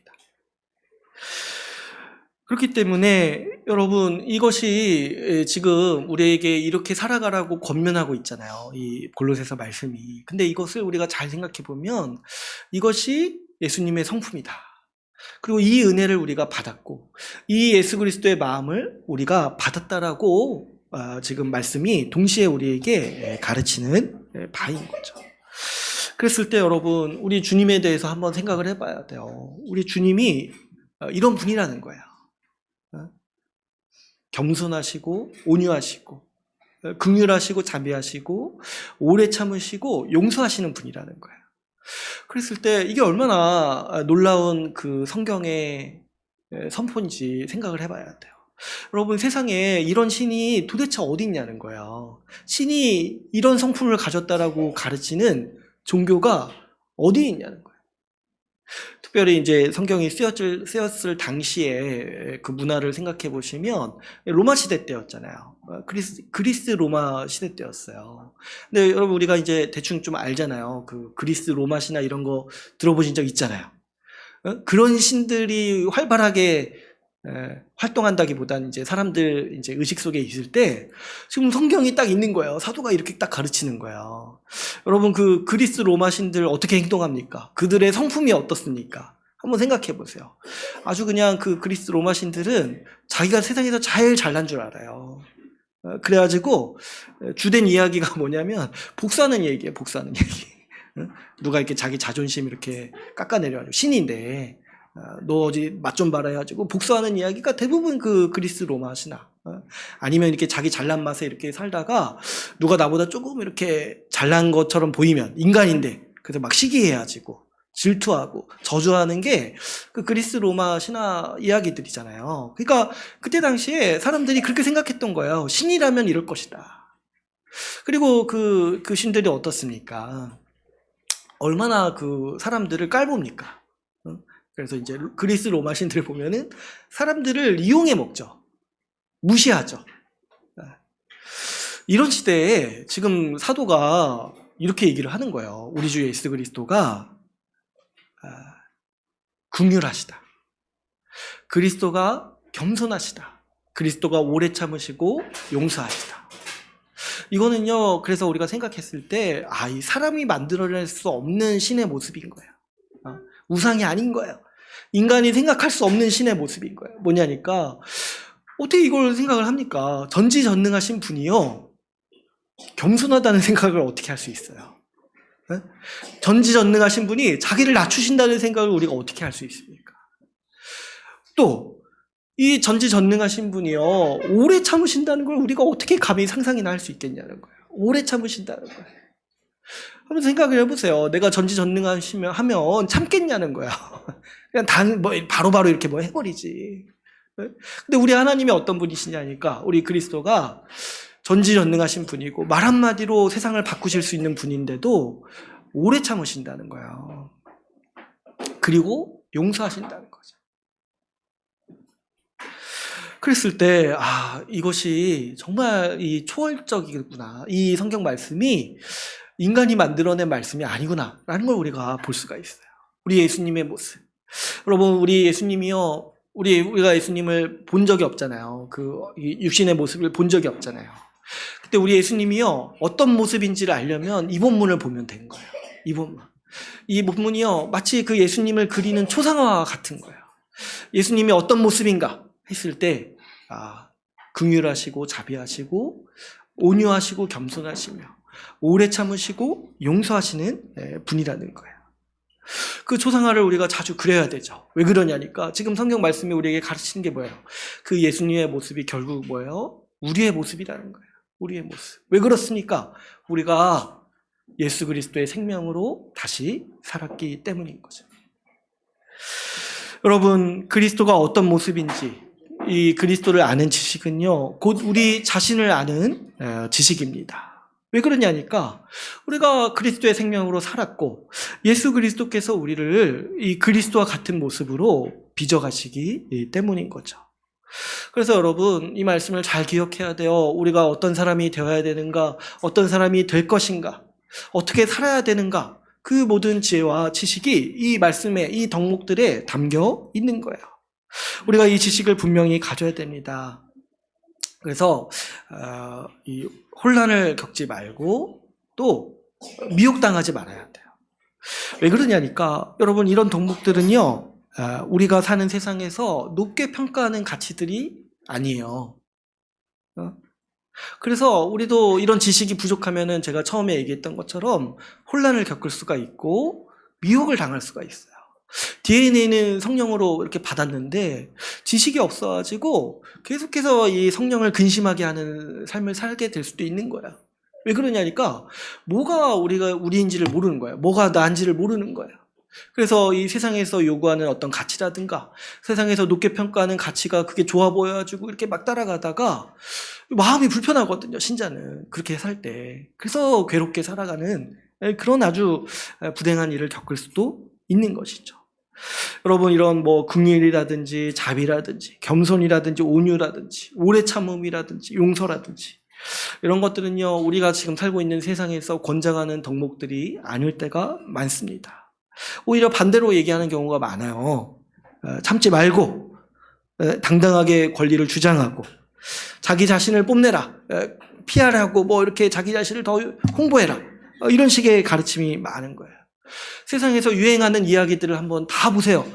그렇기 때문에 여러분 이것이 지금 우리에게 이렇게 살아가라고 권면하고 있잖아요. 이 골로새서 말씀이. 근데 이것을 우리가 잘 생각해 보면 이것이 예수님의 성품이다. 그리고 이 은혜를 우리가 받았고 이 예수 그리스도의 마음을 우리가 받았다라고 지금 말씀이 동시에 우리에게 가르치는 바인 거죠. 그랬을 때 여러분 우리 주님에 대해서 한번 생각을 해봐야 돼요. 우리 주님이 이런 분이라는 거예요. 겸손하시고 온유하시고 긍휼하시고 자비하시고 오래 참으시고 용서하시는 분이라는 거예요. 그랬을 때 이게 얼마나 놀라운 그 성경의 선포인지 생각을 해봐야 돼요. 여러분 세상에 이런 신이 도대체 어디 있냐는 거예요. 신이 이런 성품을 가졌다라고 가르치는 종교가 어디 있냐는 거예요. 특별히 이제 성경이 쓰였을 당시에 그 문화를 생각해 보시면 로마 시대 때였잖아요. 그리스 로마 시대 때였어요. 근데 여러분 우리가 이제 대충 좀 알잖아요. 그 그리스 로마 신화 이런 거 들어보신 적 있잖아요. 그런 신들이 활발하게 활동한다기보다는 이제 사람들 이제 의식 속에 있을 때 지금 성경이 딱 있는 거예요. 사도가 이렇게 딱 가르치는 거예요. 여러분 그 그리스 로마 신들 어떻게 행동합니까? 그들의 성품이 어떻습니까? 한번 생각해 보세요. 아주 그냥 그 그리스 로마 신들은 자기가 세상에서 제일 잘난 줄 알아요. 그래가지고 주된 이야기가 뭐냐면 복수하는 얘기예요. 복수하는 얘기. 누가 이렇게 자기 자존심 이렇게 깎아내려가지고 신인데 너 어디 맛 좀 봐라 해가지고 복수하는 이야기가 대부분 그 그리스 로마 신화. 아니면 이렇게 자기 잘난 맛에 이렇게 살다가 누가 나보다 조금 이렇게 잘난 것처럼 보이면 인간인데 그래서 막 시기해가지고 질투하고 저주하는 게 그 그리스 로마 신화 이야기들이잖아요. 그러니까 그때 당시에 사람들이 그렇게 생각했던 거예요. 신이라면 이럴 것이다. 그리고 그 신들이 어떻습니까? 얼마나 그 사람들을 깔봅니까? 그래서 이제 그리스 로마 신들을 보면은 사람들을 이용해 먹죠. 무시하죠. 이런 시대에 지금 사도가 이렇게 얘기를 하는 거예요. 우리 주 예수 그리스도가 긍휼하시다. 그리스도가 겸손하시다. 그리스도가 오래 참으시고 용서하시다. 이거는요, 그래서 우리가 생각했을 때, 이 사람이 만들어낼 수 없는 신의 모습인 거예요. 우상이 아닌 거예요. 인간이 생각할 수 없는 신의 모습인 거예요. 뭐냐니까, 어떻게 이걸 생각을 합니까? 전지전능하신 분이요, 겸손하다는 생각을 어떻게 할 수 있어요? 전지전능하신 분이 자기를 낮추신다는 생각을 우리가 어떻게 할 수 있습니까? 또 이 전지전능하신 분이요 오래 참으신다는 걸 우리가 어떻게 감히 상상이나 할 수 있겠냐는 거예요. 오래 참으신다는 거예요. 한번 생각을 해보세요. 내가 전지전능하시면 하면 참겠냐는 거야. 그냥 바로바로 이렇게 뭐 해버리지. 근데 우리 하나님이 어떤 분이시냐니까 우리 그리스도가 전지전능하신 분이고 말 한마디로 세상을 바꾸실 수 있는 분인데도 오래 참으신다는 거예요. 그리고 용서하신다는 거죠. 그랬을 때 이것이 정말 이 초월적이구나. 이 성경 말씀이 인간이 만들어낸 말씀이 아니구나 라는 걸 우리가 볼 수가 있어요. 우리 예수님의 모습. 여러분 우리 예수님이요 우리가 예수님을 본 적이 없잖아요. 그 육신의 모습을 본 적이 없잖아요. 그때 우리 예수님이요 어떤 모습인지를 알려면 이 본문을 보면 된 거예요. 이 본문이요 마치 그 예수님을 그리는 초상화와 같은 거예요. 예수님이 어떤 모습인가 했을 때 긍휼하시고 자비하시고 온유하시고 겸손하시며 오래 참으시고 용서하시는 분이라는 거예요. 그 초상화를 우리가 자주 그려야 되죠. 왜 그러냐니까 지금 성경 말씀이 우리에게 가르치는 게 뭐예요? 그 예수님의 모습이 결국 뭐예요? 우리의 모습이라는 거예요. 우리의 모습. 왜 그렇습니까? 우리가 예수 그리스도의 생명으로 다시 살았기 때문인 거죠. 여러분 그리스도가 어떤 모습인지 이 그리스도를 아는 지식은요 곧 우리 자신을 아는 지식입니다. 왜 그러냐니까 우리가 그리스도의 생명으로 살았고 예수 그리스도께서 우리를 이 그리스도와 같은 모습으로 빚어가시기 때문인 거죠. 그래서 여러분 이 말씀을 잘 기억해야 돼요. 우리가 어떤 사람이 되어야 되는가, 어떤 사람이 될 것인가, 어떻게 살아야 되는가, 그 모든 지혜와 지식이 이 말씀에 이 덕목들에 담겨 있는 거예요. 우리가 이 지식을 분명히 가져야 됩니다. 그래서 이 혼란을 겪지 말고 또 미혹당하지 말아야 돼요. 왜 그러냐니까 여러분 이런 덕목들은요 우리가 사는 세상에서 높게 평가하는 가치들이 아니에요. 그래서 우리도 이런 지식이 부족하면은 제가 처음에 얘기했던 것처럼 혼란을 겪을 수가 있고 미혹을 당할 수가 있어요. DNA는 성령으로 이렇게 받았는데 지식이 없어가지고 계속해서 이 성령을 근심하게 하는 삶을 살게 될 수도 있는 거야. 왜 그러냐니까 뭐가 우리인지를 모르는 거야. 뭐가 나인지를 모르는 거야. 그래서 이 세상에서 요구하는 어떤 가치라든가 세상에서 높게 평가하는 가치가 그게 좋아 보여가지고 이렇게 막 따라가다가 마음이 불편하거든요. 신자는 그렇게 살 때. 그래서 괴롭게 살아가는 그런 아주 불행한 일을 겪을 수도 있는 것이죠. 여러분 이런 긍휼이라든지 자비라든지 겸손이라든지 온유라든지 오래 참음이라든지 용서라든지 이런 것들은요 우리가 지금 살고 있는 세상에서 권장하는 덕목들이 아닐 때가 많습니다. 오히려 반대로 얘기하는 경우가 많아요. 참지 말고 당당하게 권리를 주장하고 자기 자신을 뽐내라, PR하고 뭐 이렇게 자기 자신을 더 홍보해라, 이런 식의 가르침이 많은 거예요. 세상에서 유행하는 이야기들을 한번 다 보세요.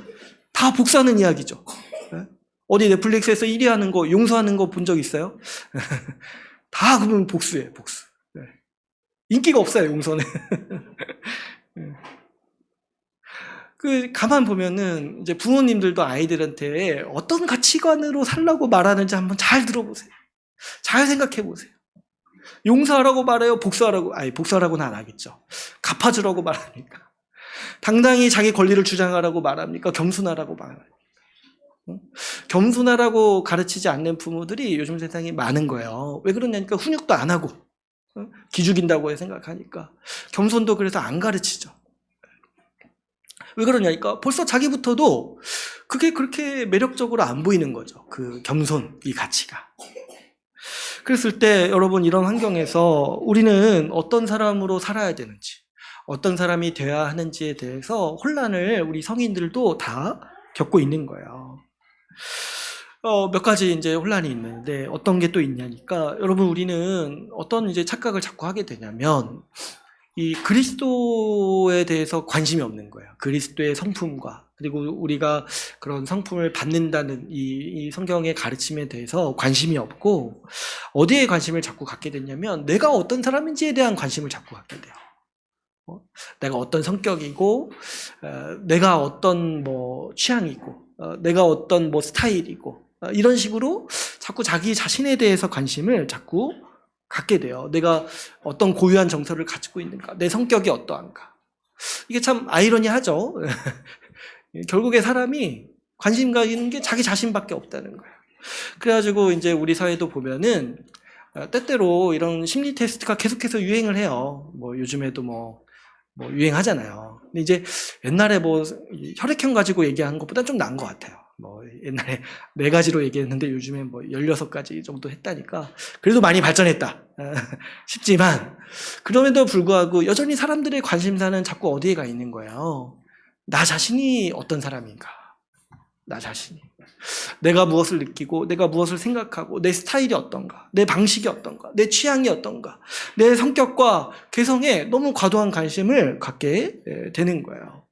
다 복수하는 이야기죠. 어디 넷플릭스에서 1위 하는 거, 용서하는 거 본 적 있어요? 다 그러면 복수예요, 복수. 인기가 없어요, 용서는. 가만 보면은 이제 부모님들도 아이들한테 어떤 가치관으로 살라고 말하는지 한번 잘 들어보세요. 잘 생각해 보세요. 용서하라고 말해요? 복수하라고는 안 하겠죠. 갚아주라고 말합니까? 당당히 자기 권리를 주장하라고 말합니까? 겸손하라고 말합니까? 겸손하라고 가르치지 않는 부모들이 요즘 세상에 많은 거예요. 왜 그러냐니까 훈육도 안 하고 기죽인다고 생각하니까 겸손도 그래서 안 가르치죠. 왜 그러냐니까 벌써 자기부터도 그게 그렇게 매력적으로 안 보이는 거죠. 그 겸손, 이 가치가. 그랬을 때 여러분, 이런 환경에서 우리는 어떤 사람으로 살아야 되는지, 어떤 사람이 되어야 하는지에 대해서 혼란을 우리 성인들도 다 겪고 있는 거예요. 몇 가지 이제 혼란이 있는데 어떤 게 또 있냐니까, 여러분, 우리는 어떤 이제 착각을 자꾸 하게 되냐면 이 그리스도에 대해서 관심이 없는 거예요. 그리스도의 성품과, 그리고 우리가 그런 성품을 받는다는 이 성경의 가르침에 대해서 관심이 없고, 어디에 관심을 자꾸 갖게 되냐면 내가 어떤 사람인지에 대한 관심을 자꾸 갖게 돼요. 내가 어떤 성격이고, 내가 어떤 뭐 취향이고, 내가 어떤 뭐 스타일이고, 이런 식으로 자꾸 자기 자신에 대해서 관심을 자꾸 갖게 돼요. 내가 어떤 고유한 정서를 가지고 있는가, 내 성격이 어떠한가. 이게 참 아이러니하죠. 결국에 사람이 관심 가지는 게 자기 자신밖에 없다는 거예요. 그래가지고 이제 우리 사회도 보면은 때때로 이런 심리 테스트가 계속해서 유행을 해요. 뭐 요즘에도 뭐 유행하잖아요. 근데 이제 옛날에 뭐 혈액형 가지고 얘기하는 것보다 좀 나은 것 같아요. 뭐 옛날에 4가지로 얘기했는데 요즘에 뭐 16가지 정도 했다니까 그래도 많이 발전했다 싶지만, 그럼에도 불구하고 여전히 사람들의 관심사는 자꾸 어디에 가 있는 거예요. 나 자신이 어떤 사람인가, 나 자신이 내가 무엇을 느끼고 내가 무엇을 생각하고 내 스타일이 어떤가, 내 방식이 어떤가, 내 취향이 어떤가, 내 성격과 개성에 너무 과도한 관심을 갖게 되는 거예요.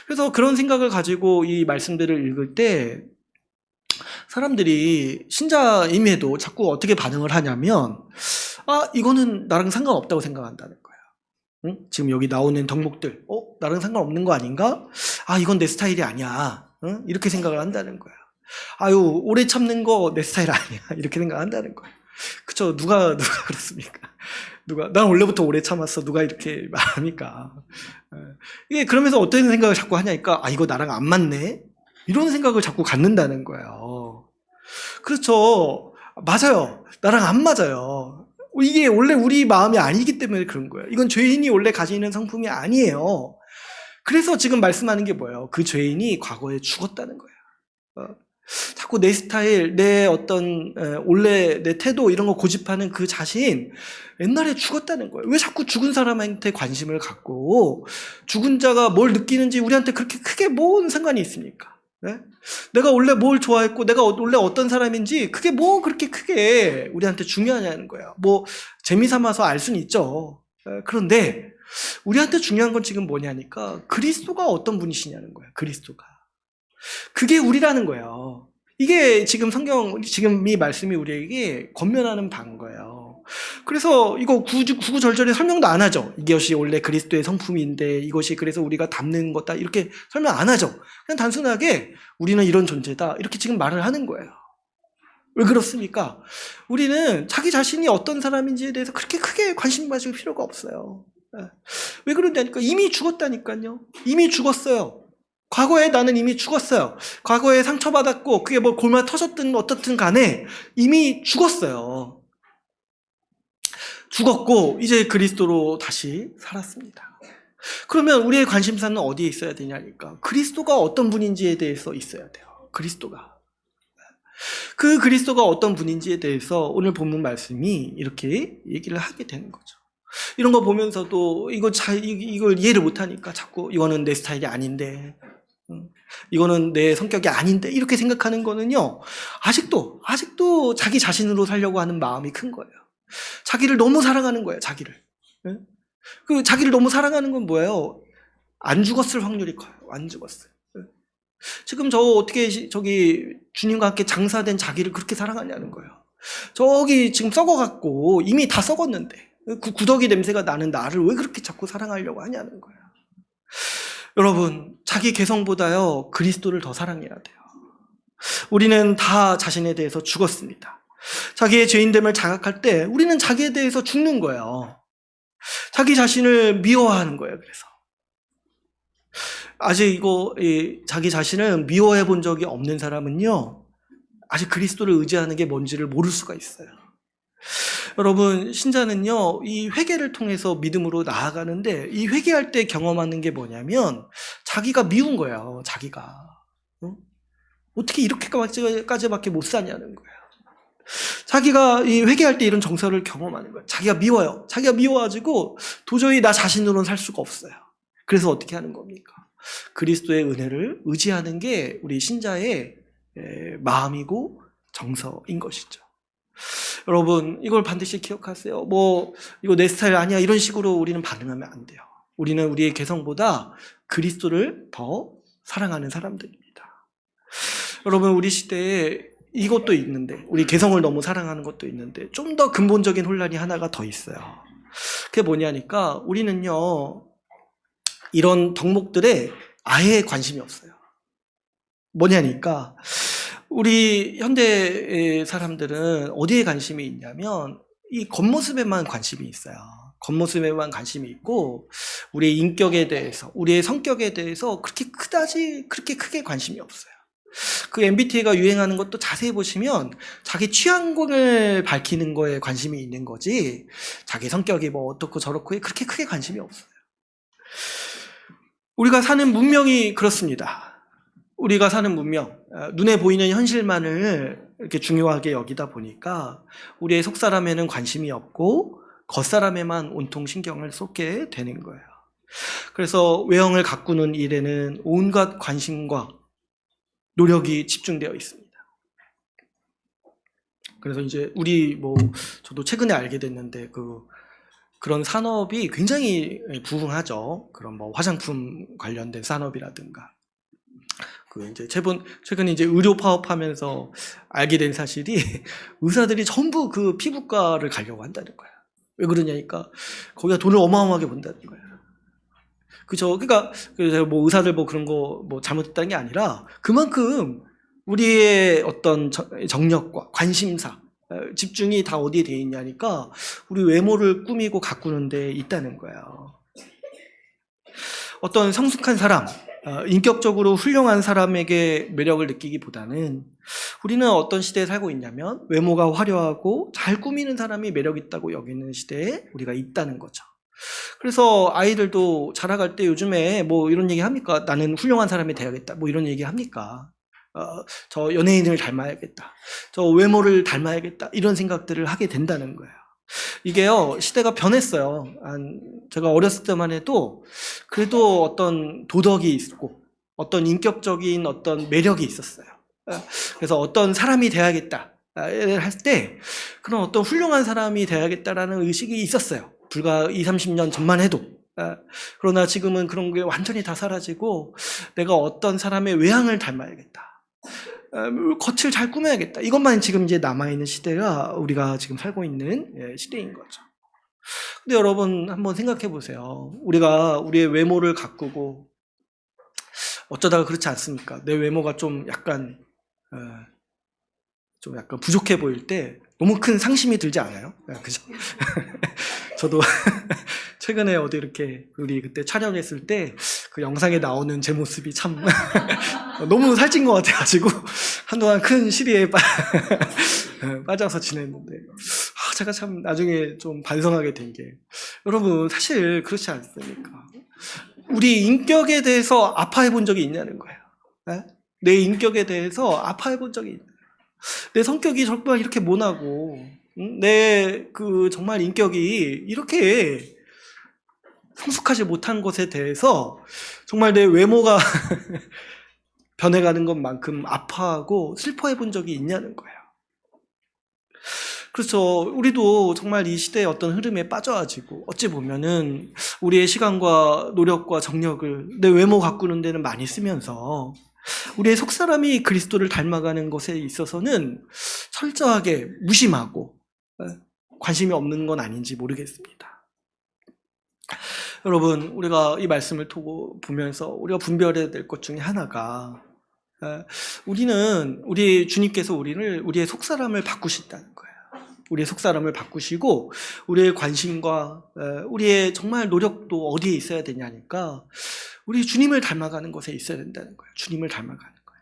그래서 그런 생각을 가지고 이 말씀들을 읽을 때 사람들이 신자임에도 자꾸 어떻게 반응을 하냐면, 이거는 나랑 상관없다고 생각한다는 거예요. 응? 지금 여기 나오는 덕목들, 나랑 상관없는 거 아닌가? 이건 내 스타일이 아니야. 응? 이렇게 생각을 한다는 거예요. 오래 참는 거 내 스타일 아니야. 이렇게 생각한다는 거예요. 그쵸? 누가 그렇습니까? 난 원래부터 오래 참았어. 누가 이렇게 말합니까? 이게 그러면서 어떤 생각을 자꾸 하냐니까, 이거 나랑 안 맞네? 이런 생각을 자꾸 갖는다는 거예요. 그렇죠. 맞아요. 나랑 안 맞아요. 이게 원래 우리 마음이 아니기 때문에 그런 거예요. 이건 죄인이 원래 가지는 성품이 아니에요. 그래서 지금 말씀하는 게 뭐예요? 그 죄인이 과거에 죽었다는 거예요. 자꾸 내 스타일, 내 어떤 원래 내 태도 이런 거 고집하는 그 자신, 옛날에 죽었다는 거예요. 왜 자꾸 죽은 사람한테 관심을 갖고, 죽은 자가 뭘 느끼는지 우리한테 그렇게 크게 뭔 상관이 있습니까? 네? 내가 원래 뭘 좋아했고 내가 원래 어떤 사람인지 그게 뭐 그렇게 크게 우리한테 중요하냐는 거예요. 뭐 재미삼아서 알 수는 있죠. 그런데 우리한테 중요한 건 지금 뭐냐니까, 그리스도가 어떤 분이시냐는 거예요. 그리스도가. 그게 우리라는 거예요. 이게 지금 지금 이 말씀이 우리에게 권면하는 바인 거예요. 그래서 이거 구구절절히 설명도 안 하죠. 이것이 원래 그리스도의 성품인데 이것이 그래서 우리가 닮는 거다, 이렇게 설명 안 하죠. 그냥 단순하게 우리는 이런 존재다, 이렇게 지금 말을 하는 거예요. 왜 그렇습니까? 우리는 자기 자신이 어떤 사람인지에 대해서 그렇게 크게 관심 가질 필요가 없어요. 왜 그런다니까, 이미 죽었다니까요. 이미 죽었어요. 과거에 나는 이미 죽었어요. 과거에 상처받았고 그게 뭐 골마 터졌든 어떻든 간에 이미 죽었어요. 죽었고 이제 그리스도로 다시 살았습니다. 그러면 우리의 관심사는 어디에 있어야 되냐니까, 그리스도가 어떤 분인지에 대해서 있어야 돼요. 그리스도가. 그 그리스도가 어떤 분인지에 대해서 오늘 본문 말씀이 이렇게 얘기를 하게 되는 거죠. 이런 거 보면서도 이걸 이해를 못하니까 자꾸 이거는 내 스타일이 아닌데, 이거는 내 성격이 아닌데 이렇게 생각하는 거는요, 아직도 자기 자신으로 살려고 하는 마음이 큰 거예요. 자기를 너무 사랑하는 거예요. 자기를. 그 자기를 너무 사랑하는 건 뭐예요? 안 죽었을 확률이 커요. 안 죽었어요. 지금 저 어떻게 저기 주님과 함께 장사된 자기를 그렇게 사랑하냐는 거예요. 저기 지금 썩어갖고 이미 다 썩었는데 그 구더기 냄새가 나는 나를 왜 그렇게 자꾸 사랑하려고 하냐는 거예요. 여러분, 자기 개성보다요 그리스도를 더 사랑해야 돼요. 우리는 다 자신에 대해서 죽었습니다. 자기의 죄인됨을 자각할 때 우리는 자기에 대해서 죽는 거예요. 자기 자신을 미워하는 거예요. 그래서 아직 자기 자신을 미워해 본 적이 없는 사람은요, 아직 그리스도를 의지하는 게 뭔지를 모를 수가 있어요. 여러분, 신자는요, 이 회개를 통해서 믿음으로 나아가는데, 이 회개할 때 경험하는 게 뭐냐면, 자기가 미운 거예요, 자기가. 어떻게 이렇게까지밖에 못 사냐는 거예요. 자기가 이 회개할 때 이런 정서를 경험하는 거예요. 자기가 미워요. 자기가 미워가지고 도저히 나 자신으로는 살 수가 없어요. 그래서 어떻게 하는 겁니까? 그리스도의 은혜를 의지하는 게 우리 신자의 마음이고 정서인 것이죠. 여러분, 이걸 반드시 기억하세요. 이거 내 스타일 아니야, 이런 식으로 우리는 반응하면 안 돼요. 우리는 우리의 개성보다 그리스도를 더 사랑하는 사람들입니다. 여러분, 우리 시대에 이것도 있는데, 우리 개성을 너무 사랑하는 것도 있는데, 좀 더 근본적인 혼란이 하나가 더 있어요. 그게 뭐냐니까, 우리는요, 이런 덕목들에 아예 관심이 없어요. 뭐냐니까, 우리 현대 사람들은 어디에 관심이 있냐면 이 겉모습에만 관심이 있어요. 겉모습에만 관심이 있고 우리의 인격에 대해서, 우리의 성격에 대해서 그렇게 크게 관심이 없어요. 그 MBTI가 유행하는 것도 자세히 보시면 자기 취향을 밝히는 거에 관심이 있는 거지, 자기 성격이 뭐 어떻고 저렇고에 그렇게 크게 관심이 없어요. 우리가 사는 문명이 그렇습니다. 우리가 사는 문명, 눈에 보이는 현실만을 이렇게 중요하게 여기다 보니까 우리의 속사람에는 관심이 없고 겉사람에만 온통 신경을 쏟게 되는 거예요. 그래서 외형을 가꾸는 일에는 온갖 관심과 노력이 집중되어 있습니다. 그래서 이제 저도 최근에 알게 됐는데 그런 산업이 굉장히 부흥하죠. 그런 화장품 관련된 산업이라든가. 이제 최근에 이제 의료 파업하면서 알게 된 사실이 의사들이 전부 그 피부과를 가려고 한다는 거야. 왜 그러냐니까 거기가 돈을 어마어마하게 번다는 거야. 그죠? 그러니까 제가 의사들 그런 거 잘못했다는 게 아니라 그만큼 우리의 어떤 정력과 관심사, 집중이 다 어디에 돼 있냐니까 우리 외모를 꾸미고 가꾸는 데 있다는 거예요. 어떤 성숙한 사람, 인격적으로 훌륭한 사람에게 매력을 느끼기보다는 우리는 어떤 시대에 살고 있냐면 외모가 화려하고 잘 꾸미는 사람이 매력 있다고 여기는 시대에 우리가 있다는 거죠. 그래서 아이들도 자라갈 때 요즘에 이런 얘기 합니까? 나는 훌륭한 사람이 돼야겠다. 이런 얘기 합니까? 저 연예인을 닮아야겠다. 저 외모를 닮아야겠다. 이런 생각들을 하게 된다는 거예요. 이게요, 시대가 변했어요. 제가 어렸을 때만 해도 그래도 어떤 도덕이 있고 어떤 인격적인 어떤 매력이 있었어요. 그래서 어떤 사람이 돼야겠다 할 때 그런 어떤 훌륭한 사람이 돼야겠다라는 의식이 있었어요. 불과 20-30년 전만 해도. 그러나 지금은 그런 게 완전히 다 사라지고 내가 어떤 사람의 외향을 닮아야겠다, 겉을 잘 꾸며야겠다, 이것만 지금 이제 남아있는 시대가 우리가 지금 살고 있는 시대인 거죠. 근데 여러분 한번 생각해 보세요. 우리가 우리의 외모를 가꾸고 어쩌다가 그렇지 않습니까? 내 외모가 좀 약간 부족해 보일 때 너무 큰 상심이 들지 않아요? 그죠? 저도 최근에 어디 이렇게 우리 그때 촬영했을 때 그 영상에 나오는 제 모습이 참 너무 살찐 것 같아가지고 한동안 큰 시리에 빠져서 지냈는데, 제가 참 나중에 좀 반성하게 된 게, 여러분 사실 그렇지 않습니까? 우리 인격에 대해서 아파해 본 적이 있냐는 거예요. 내 인격에 대해서 아파해 본 적이 있나요? 내 성격이 정말 이렇게 모나고, 내 정말 인격이 이렇게 성숙하지 못한 것에 대해서 정말 내 외모가 변해가는 것만큼 아파하고 슬퍼해 본 적이 있냐는 거예요. 그래서 우리도 정말 이 시대의 어떤 흐름에 빠져가지고 어찌 보면은 우리의 시간과 노력과 정력을 내 외모 가꾸는 데는 많이 쓰면서 우리의 속사람이 그리스도를 닮아가는 것에 있어서는 철저하게 무심하고 관심이 없는 건 아닌지 모르겠습니다. 여러분, 우리가 이 말씀을 보면서 우리가 분별해야 될 것 중에 하나가 우리는 우리 주님께서 우리의 속사람을 바꾸신다는 거예요. 우리의 속사람을 바꾸시고 우리의 관심과 우리의 정말 노력도 어디에 있어야 되냐니까 우리 주님을 닮아가는 것에 있어야 된다는 거예요. 주님을 닮아가는 거예요.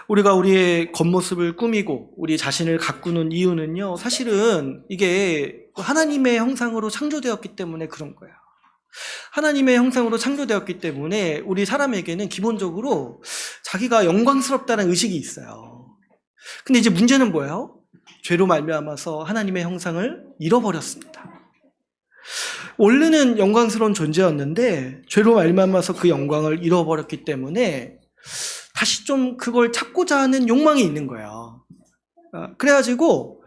우리가 우리의 겉모습을 꾸미고 우리 자신을 가꾸는 이유는요, 사실은 이게 하나님의 형상으로 창조되었기 때문에 그런 거예요. 하나님의 형상으로 창조되었기 때문에 우리 사람에게는 기본적으로 자기가 영광스럽다는 의식이 있어요. 근데 이제 문제는 뭐예요? 죄로 말미암아서 하나님의 형상을 잃어버렸습니다. 원래는 영광스러운 존재였는데 죄로 말미암아서 그 영광을 잃어버렸기 때문에 다시 좀 그걸 찾고자 하는 욕망이 있는 거예요. 그래가지고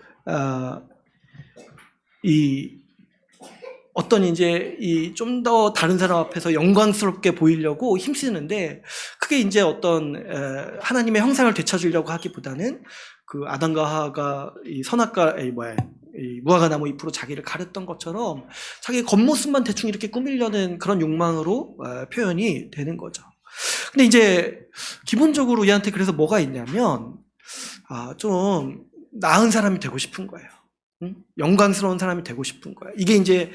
좀 더 다른 사람 앞에서 영광스럽게 보이려고 힘쓰는데 그게 이제 어떤 하나님의 형상을 되찾으려고 하기보다는 그 아담과 하와가 이 무화과 나무 잎으로 자기를 가렸던 것처럼 자기 겉모습만 대충 이렇게 꾸미려는 그런 욕망으로 표현이 되는 거죠. 근데 이제 기본적으로 우리한테 그래서 뭐가 있냐면 좀 나은 사람이 되고 싶은 거예요. 영광스러운 사람이 되고 싶은 거예요. 이게 이제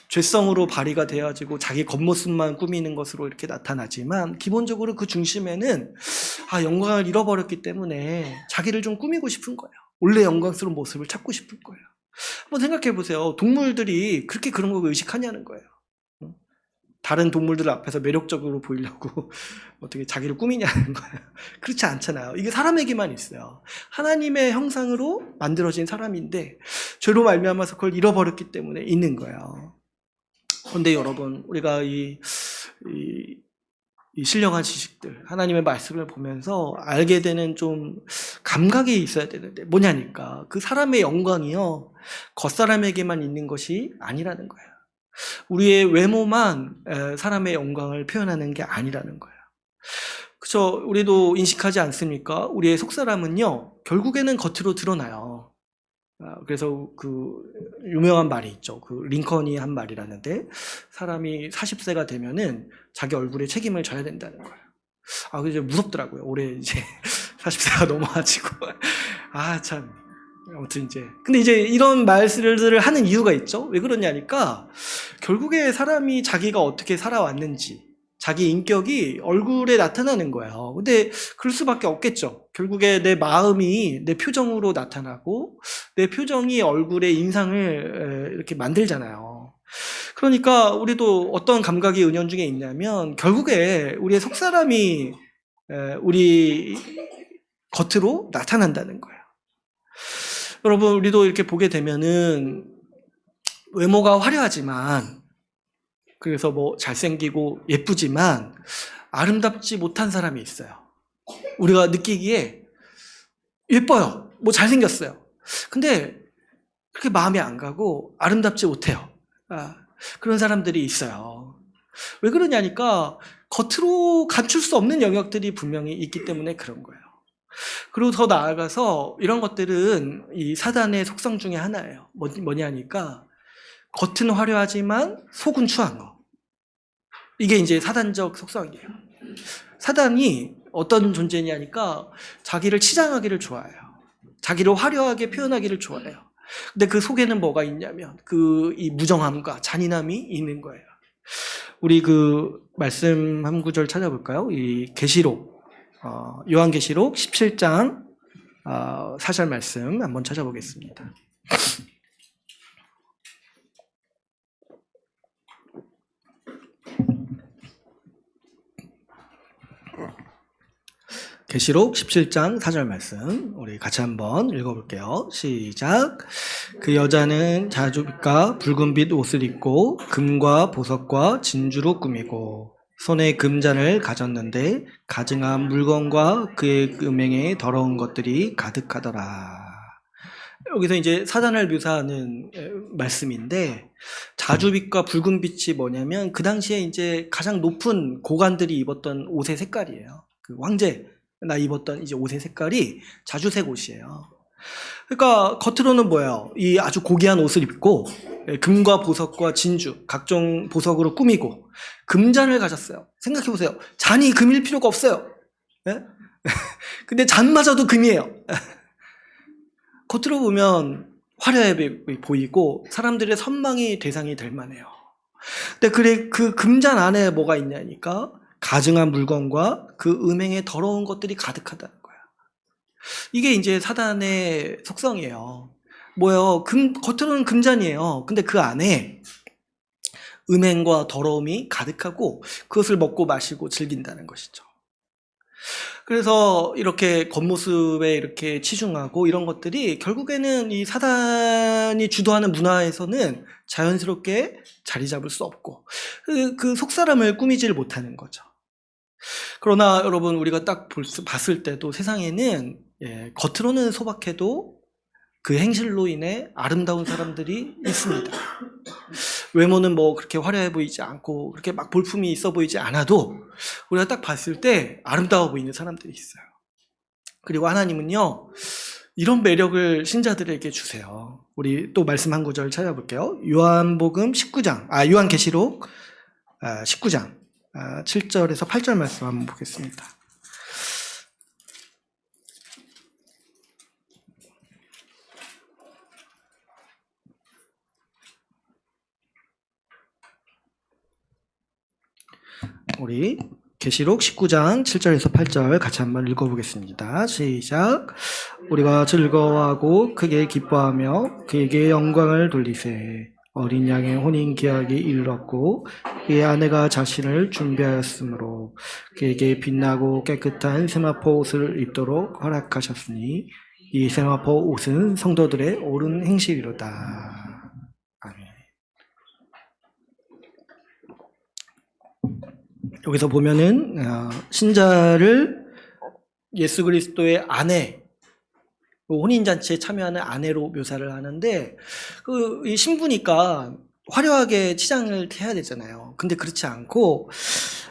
죄성으로 발휘가 되어지고 자기 겉모습만 꾸미는 것으로 이렇게 나타나지만 기본적으로 그 중심에는 영광을 잃어버렸기 때문에 자기를 좀 꾸미고 싶은 거예요. 원래 영광스러운 모습을 찾고 싶은 거예요. 한번 생각해 보세요. 동물들이 그렇게 그런 걸 의식하냐는 거예요. 다른 동물들 앞에서 매력적으로 보이려고 어떻게 자기를 꾸미냐는 거예요. 그렇지 않잖아요. 이게 사람에게만 있어요. 하나님의 형상으로 만들어진 사람인데 죄로 말미암아서 그걸 잃어버렸기 때문에 있는 거예요. 그런데 여러분, 우리가 이 신령한 지식들, 하나님의 말씀을 보면서 알게 되는 좀 감각이 있어야 되는데 뭐냐니까 그 사람의 영광이요, 겉사람에게만 있는 것이 아니라는 거예요. 우리의 외모만 사람의 영광을 표현하는 게 아니라는 거예요. 그렇죠? 우리도 인식하지 않습니까? 우리의 속사람은요, 결국에는 겉으로 드러나요. 그래서 그 유명한 말이 있죠. 그 링컨이 한 말이라는데 사람이 40세가 되면은 자기 얼굴에 책임을 져야 된다는 거예요. 그게 좀 무섭더라고요. 올해 이제 40세가 넘어가지고 참. 아무튼 근데 이제 이런 말들을 하는 이유가 있죠. 왜 그러냐니까 결국에 사람이 자기가 어떻게 살아왔는지 자기 인격이 얼굴에 나타나는 거예요. 근데 그럴 수밖에 없겠죠. 결국에 내 마음이 내 표정으로 나타나고 내 표정이 얼굴의 인상을 이렇게 만들잖아요. 그러니까 우리도 어떤 감각이 은연중에 있냐면 결국에 우리의 속사람이 우리 겉으로 나타난다는 거예요. 여러분, 우리도 이렇게 보게 되면은 외모가 화려하지만 그래서 잘생기고 예쁘지만 아름답지 못한 사람이 있어요. 우리가 느끼기에 예뻐요. 잘생겼어요. 근데 그렇게 마음이 안 가고 아름답지 못해요. 그런 사람들이 있어요. 왜 그러냐니까 겉으로 감출 수 없는 영역들이 분명히 있기 때문에 그런 거예요. 그리고 더 나아가서 이런 것들은 이 사단의 속성 중에 하나예요. 뭐냐니까 겉은 화려하지만 속은 추한 거. 이게 이제 사단적 속성이에요. 사단이 어떤 존재냐니까 자기를 치장하기를 좋아해요. 자기를 화려하게 표현하기를 좋아해요. 근데 그 속에는 뭐가 있냐면 이 무정함과 잔인함이 있는 거예요. 우리 그 말씀 한 구절 찾아볼까요? 이 계시록 요한계시록 17장 4절 말씀 한번 찾아보겠습니다. 계시록 17장 4절 말씀 우리 같이 한번 읽어볼게요. 시작. 그 여자는 자주빛과 붉은빛 옷을 입고 금과 보석과 진주로 꾸미고 손에 금잔을 가졌는데 가증한 물건과 그의 음행에 더러운 것들이 가득하더라. 여기서 이제 사단을 묘사하는 말씀인데, 자주빛과 붉은빛이 뭐냐면 그 당시에 이제 가장 높은 고관들이 입었던 옷의 색깔이에요. 그 황제나 입었던 이제 옷의 색깔이 자주색 옷이에요. 그러니까 겉으로는 뭐예요? 이 아주 고귀한 옷을 입고 금과 보석과 진주, 각종 보석으로 꾸미고 금잔을 가졌어요. 생각해 보세요. 잔이 금일 필요가 없어요. 네? 근데 잔마저도 금이에요. 겉으로 보면 화려해 보이고 사람들의 선망이 대상이 될 만해요. 근데 그래, 그 금잔 안에 뭐가 있냐니까 가증한 물건과 그 음행에 더러운 것들이 가득하다는 거야. 이게 이제 사단의 속성이에요. 뭐예요? 겉으로는 금잔이에요. 근데 그 안에 음행과 더러움이 가득하고 그것을 먹고 마시고 즐긴다는 것이죠. 그래서 이렇게 겉모습에 이렇게 치중하고 이런 것들이 결국에는 이 사단이 주도하는 문화에서는 자연스럽게 자리 잡을 수 없고 그 속사람을 꾸미질 못하는 거죠. 그러나 여러분, 우리가 딱 봤을 때도 세상에는 겉으로는 소박해도 그 행실로 인해 아름다운 사람들이 있습니다. 외모는 뭐 그렇게 화려해 보이지 않고 그렇게 막 볼품이 있어 보이지 않아도 우리가 딱 봤을 때 아름다워 보이는 사람들이 있어요. 그리고 하나님은요, 이런 매력을 신자들에게 주세요. 우리 또 말씀 한 구절 찾아볼게요. 요한계시록 19장 7절에서 8절 말씀 한번 보겠습니다. 우리 계시록 19장 7절에서 8절 같이 한번 읽어보겠습니다. 시작. 우리가 즐거워하고 크게 기뻐하며 그에게 영광을 돌리세. 어린 양의 혼인 계약이 이르렀고 그의 아내가 자신을 준비하였으므로 그에게 빛나고 깨끗한 세마포 옷을 입도록 허락하셨으니 이 세마포 옷은 성도들의 옳은 행실이로다. 여기서 보면은 신자를 예수 그리스도의 아내, 혼인잔치에 참여하는 아내로 묘사를 하는데 이 신부니까 화려하게 치장을 해야 되잖아요. 근데 그렇지 않고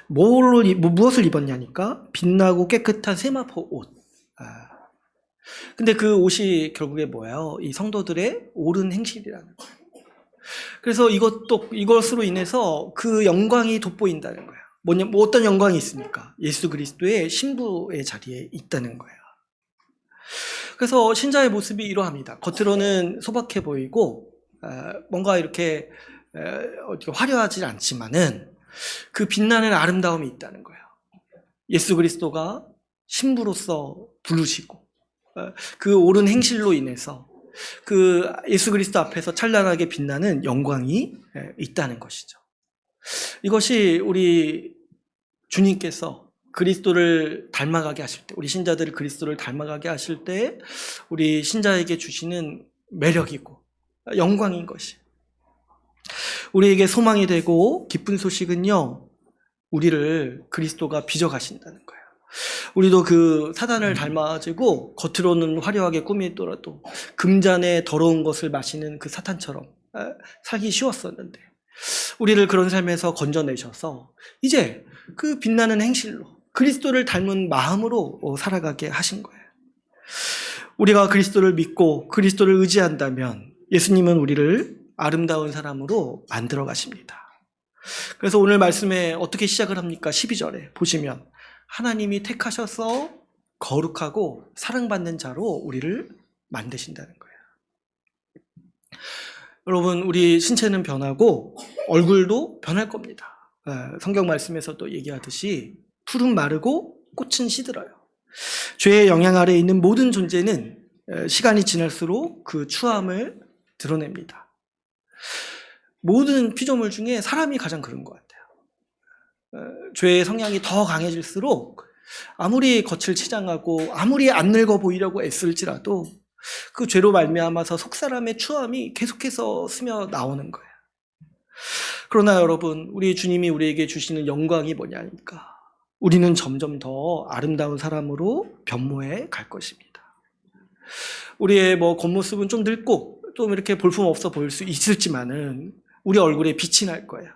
무엇을 입었냐니까 빛나고 깨끗한 세마포 옷. 근데 그 옷이 결국에 뭐예요? 이 성도들의 옳은 행실이라는 거예요. 그래서 이것으로 인해서 그 영광이 돋보인다는 거예요. 뭐 어떤 영광이 있습니까? 예수 그리스도의 신부의 자리에 있다는 거예요. 그래서 신자의 모습이 이러합니다. 겉으로는 소박해 보이고 뭔가 이렇게 화려하지 않지만은 그 빛나는 아름다움이 있다는 거예요. 예수 그리스도가 신부로서 부르시고 그 옳은 행실로 인해서 그 예수 그리스도 앞에서 찬란하게 빛나는 영광이 있다는 것이죠. 이것이 우리 주님께서 그리스도를 닮아가게 하실 때, 우리 신자들을 그리스도를 닮아가게 하실 때 우리 신자에게 주시는 매력이고 영광인 것이. 우리에게 소망이 되고 기쁜 소식은요, 우리를 그리스도가 빚어가신다는 거예요. 우리도 그 사단을 닮아가지고 겉으로는 화려하게 꾸미더라도 금잔에 더러운 것을 마시는 그 사탄처럼 살기 쉬웠었는데 우리를 그런 삶에서 건져내셔서 이제 그 빛나는 행실로 그리스도를 닮은 마음으로 살아가게 하신 거예요. 우리가 그리스도를 믿고 그리스도를 의지한다면 예수님은 우리를 아름다운 사람으로 만들어 가십니다. 그래서 오늘 말씀에 어떻게 시작을 합니까? 12절에 보시면 하나님이 택하셔서 거룩하고 사랑받는 자로 우리를 만드신다는 거예요. 여러분, 우리 신체는 변하고 얼굴도 변할 겁니다. 성경 말씀에서도 얘기하듯이 풀은 마르고 꽃은 시들어요. 죄의 영향 아래에 있는 모든 존재는 시간이 지날수록 그 추함을 드러냅니다. 모든 피조물 중에 사람이 가장 그런 것 같아요. 죄의 성향이 더 강해질수록 아무리 겉을 치장하고 아무리 안 늙어 보이려고 애쓸지라도 그 죄로 말미암아서 속사람의 추함이 계속해서 스며 나오는 거예요. 그러나 여러분, 우리 주님이 우리에게 주시는 영광이 뭐냐니까. 우리는 점점 더 아름다운 사람으로 변모해 갈 것입니다. 우리의 겉모습은 좀 늙고 좀 이렇게 볼품없어 보일 수 있을지만은 우리 얼굴에 빛이 날 거예요.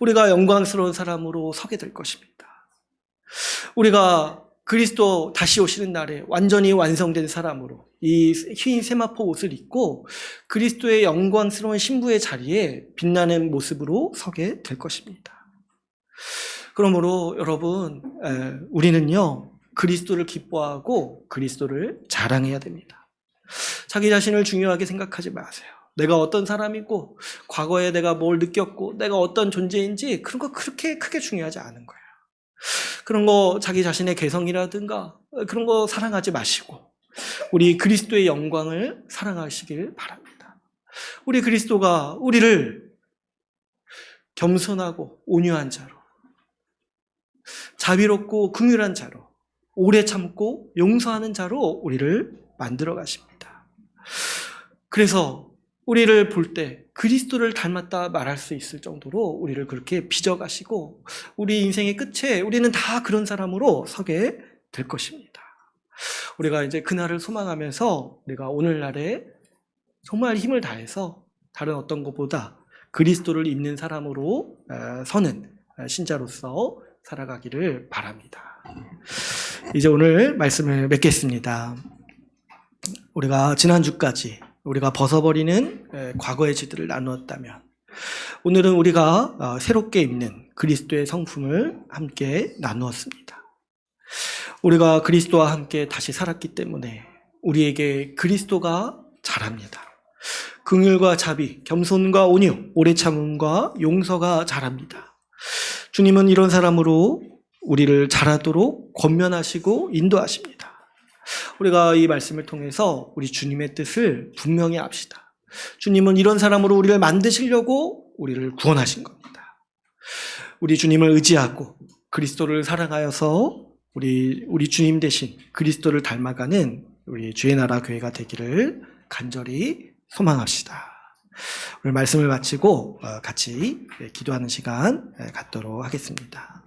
우리가 영광스러운 사람으로 서게 될 것입니다. 우리가 그리스도 다시 오시는 날에 완전히 완성된 사람으로 이 흰 세마포 옷을 입고 그리스도의 영광스러운 신부의 자리에 빛나는 모습으로 서게 될 것입니다. 그러므로 여러분, 우리는요, 그리스도를 기뻐하고 그리스도를 자랑해야 됩니다. 자기 자신을 중요하게 생각하지 마세요. 내가 어떤 사람이고 과거에 내가 뭘 느꼈고 내가 어떤 존재인지 그런 거 그렇게 크게 중요하지 않은 거예요. 그런 거 자기 자신의 개성이라든가 그런 거 사랑하지 마시고 우리 그리스도의 영광을 사랑하시길 바랍니다. 우리 그리스도가 우리를 겸손하고 온유한 자로, 자비롭고 긍휼한 자로, 오래 참고 용서하는 자로 우리를 만들어 가십니다. 그래서 우리를 볼 때 그리스도를 닮았다 말할 수 있을 정도로 우리를 그렇게 빚어가시고 우리 인생의 끝에 우리는 다 그런 사람으로 서게 될 것입니다. 우리가 이제 그날을 소망하면서 우리가 오늘날에 정말 힘을 다해서 다른 어떤 것보다 그리스도를 입는 사람으로 서는 신자로서 살아가기를 바랍니다. 이제 오늘 말씀을 맺겠습니다. 우리가 지난주까지 우리가 벗어버리는 과거의 죄들을 나누었다면 오늘은 우리가 새롭게 입는 그리스도의 성품을 함께 나누었습니다. 우리가 그리스도와 함께 다시 살았기 때문에 우리에게 그리스도가 자랍니다. 긍휼과 자비, 겸손과 온유, 오래 참음과 용서가 자랍니다. 주님은 이런 사람으로 우리를 자라도록 권면하시고 인도하십니다. 우리가 이 말씀을 통해서 우리 주님의 뜻을 분명히 압시다. 주님은 이런 사람으로 우리를 만드시려고 우리를 구원하신 겁니다. 우리 주님을 의지하고 그리스도를 사랑하여서 우리 주님 대신 그리스도를 닮아가는 우리 주의 나라 교회가 되기를 간절히 소망합시다. 오늘 말씀을 마치고 같이 기도하는 시간 갖도록 하겠습니다.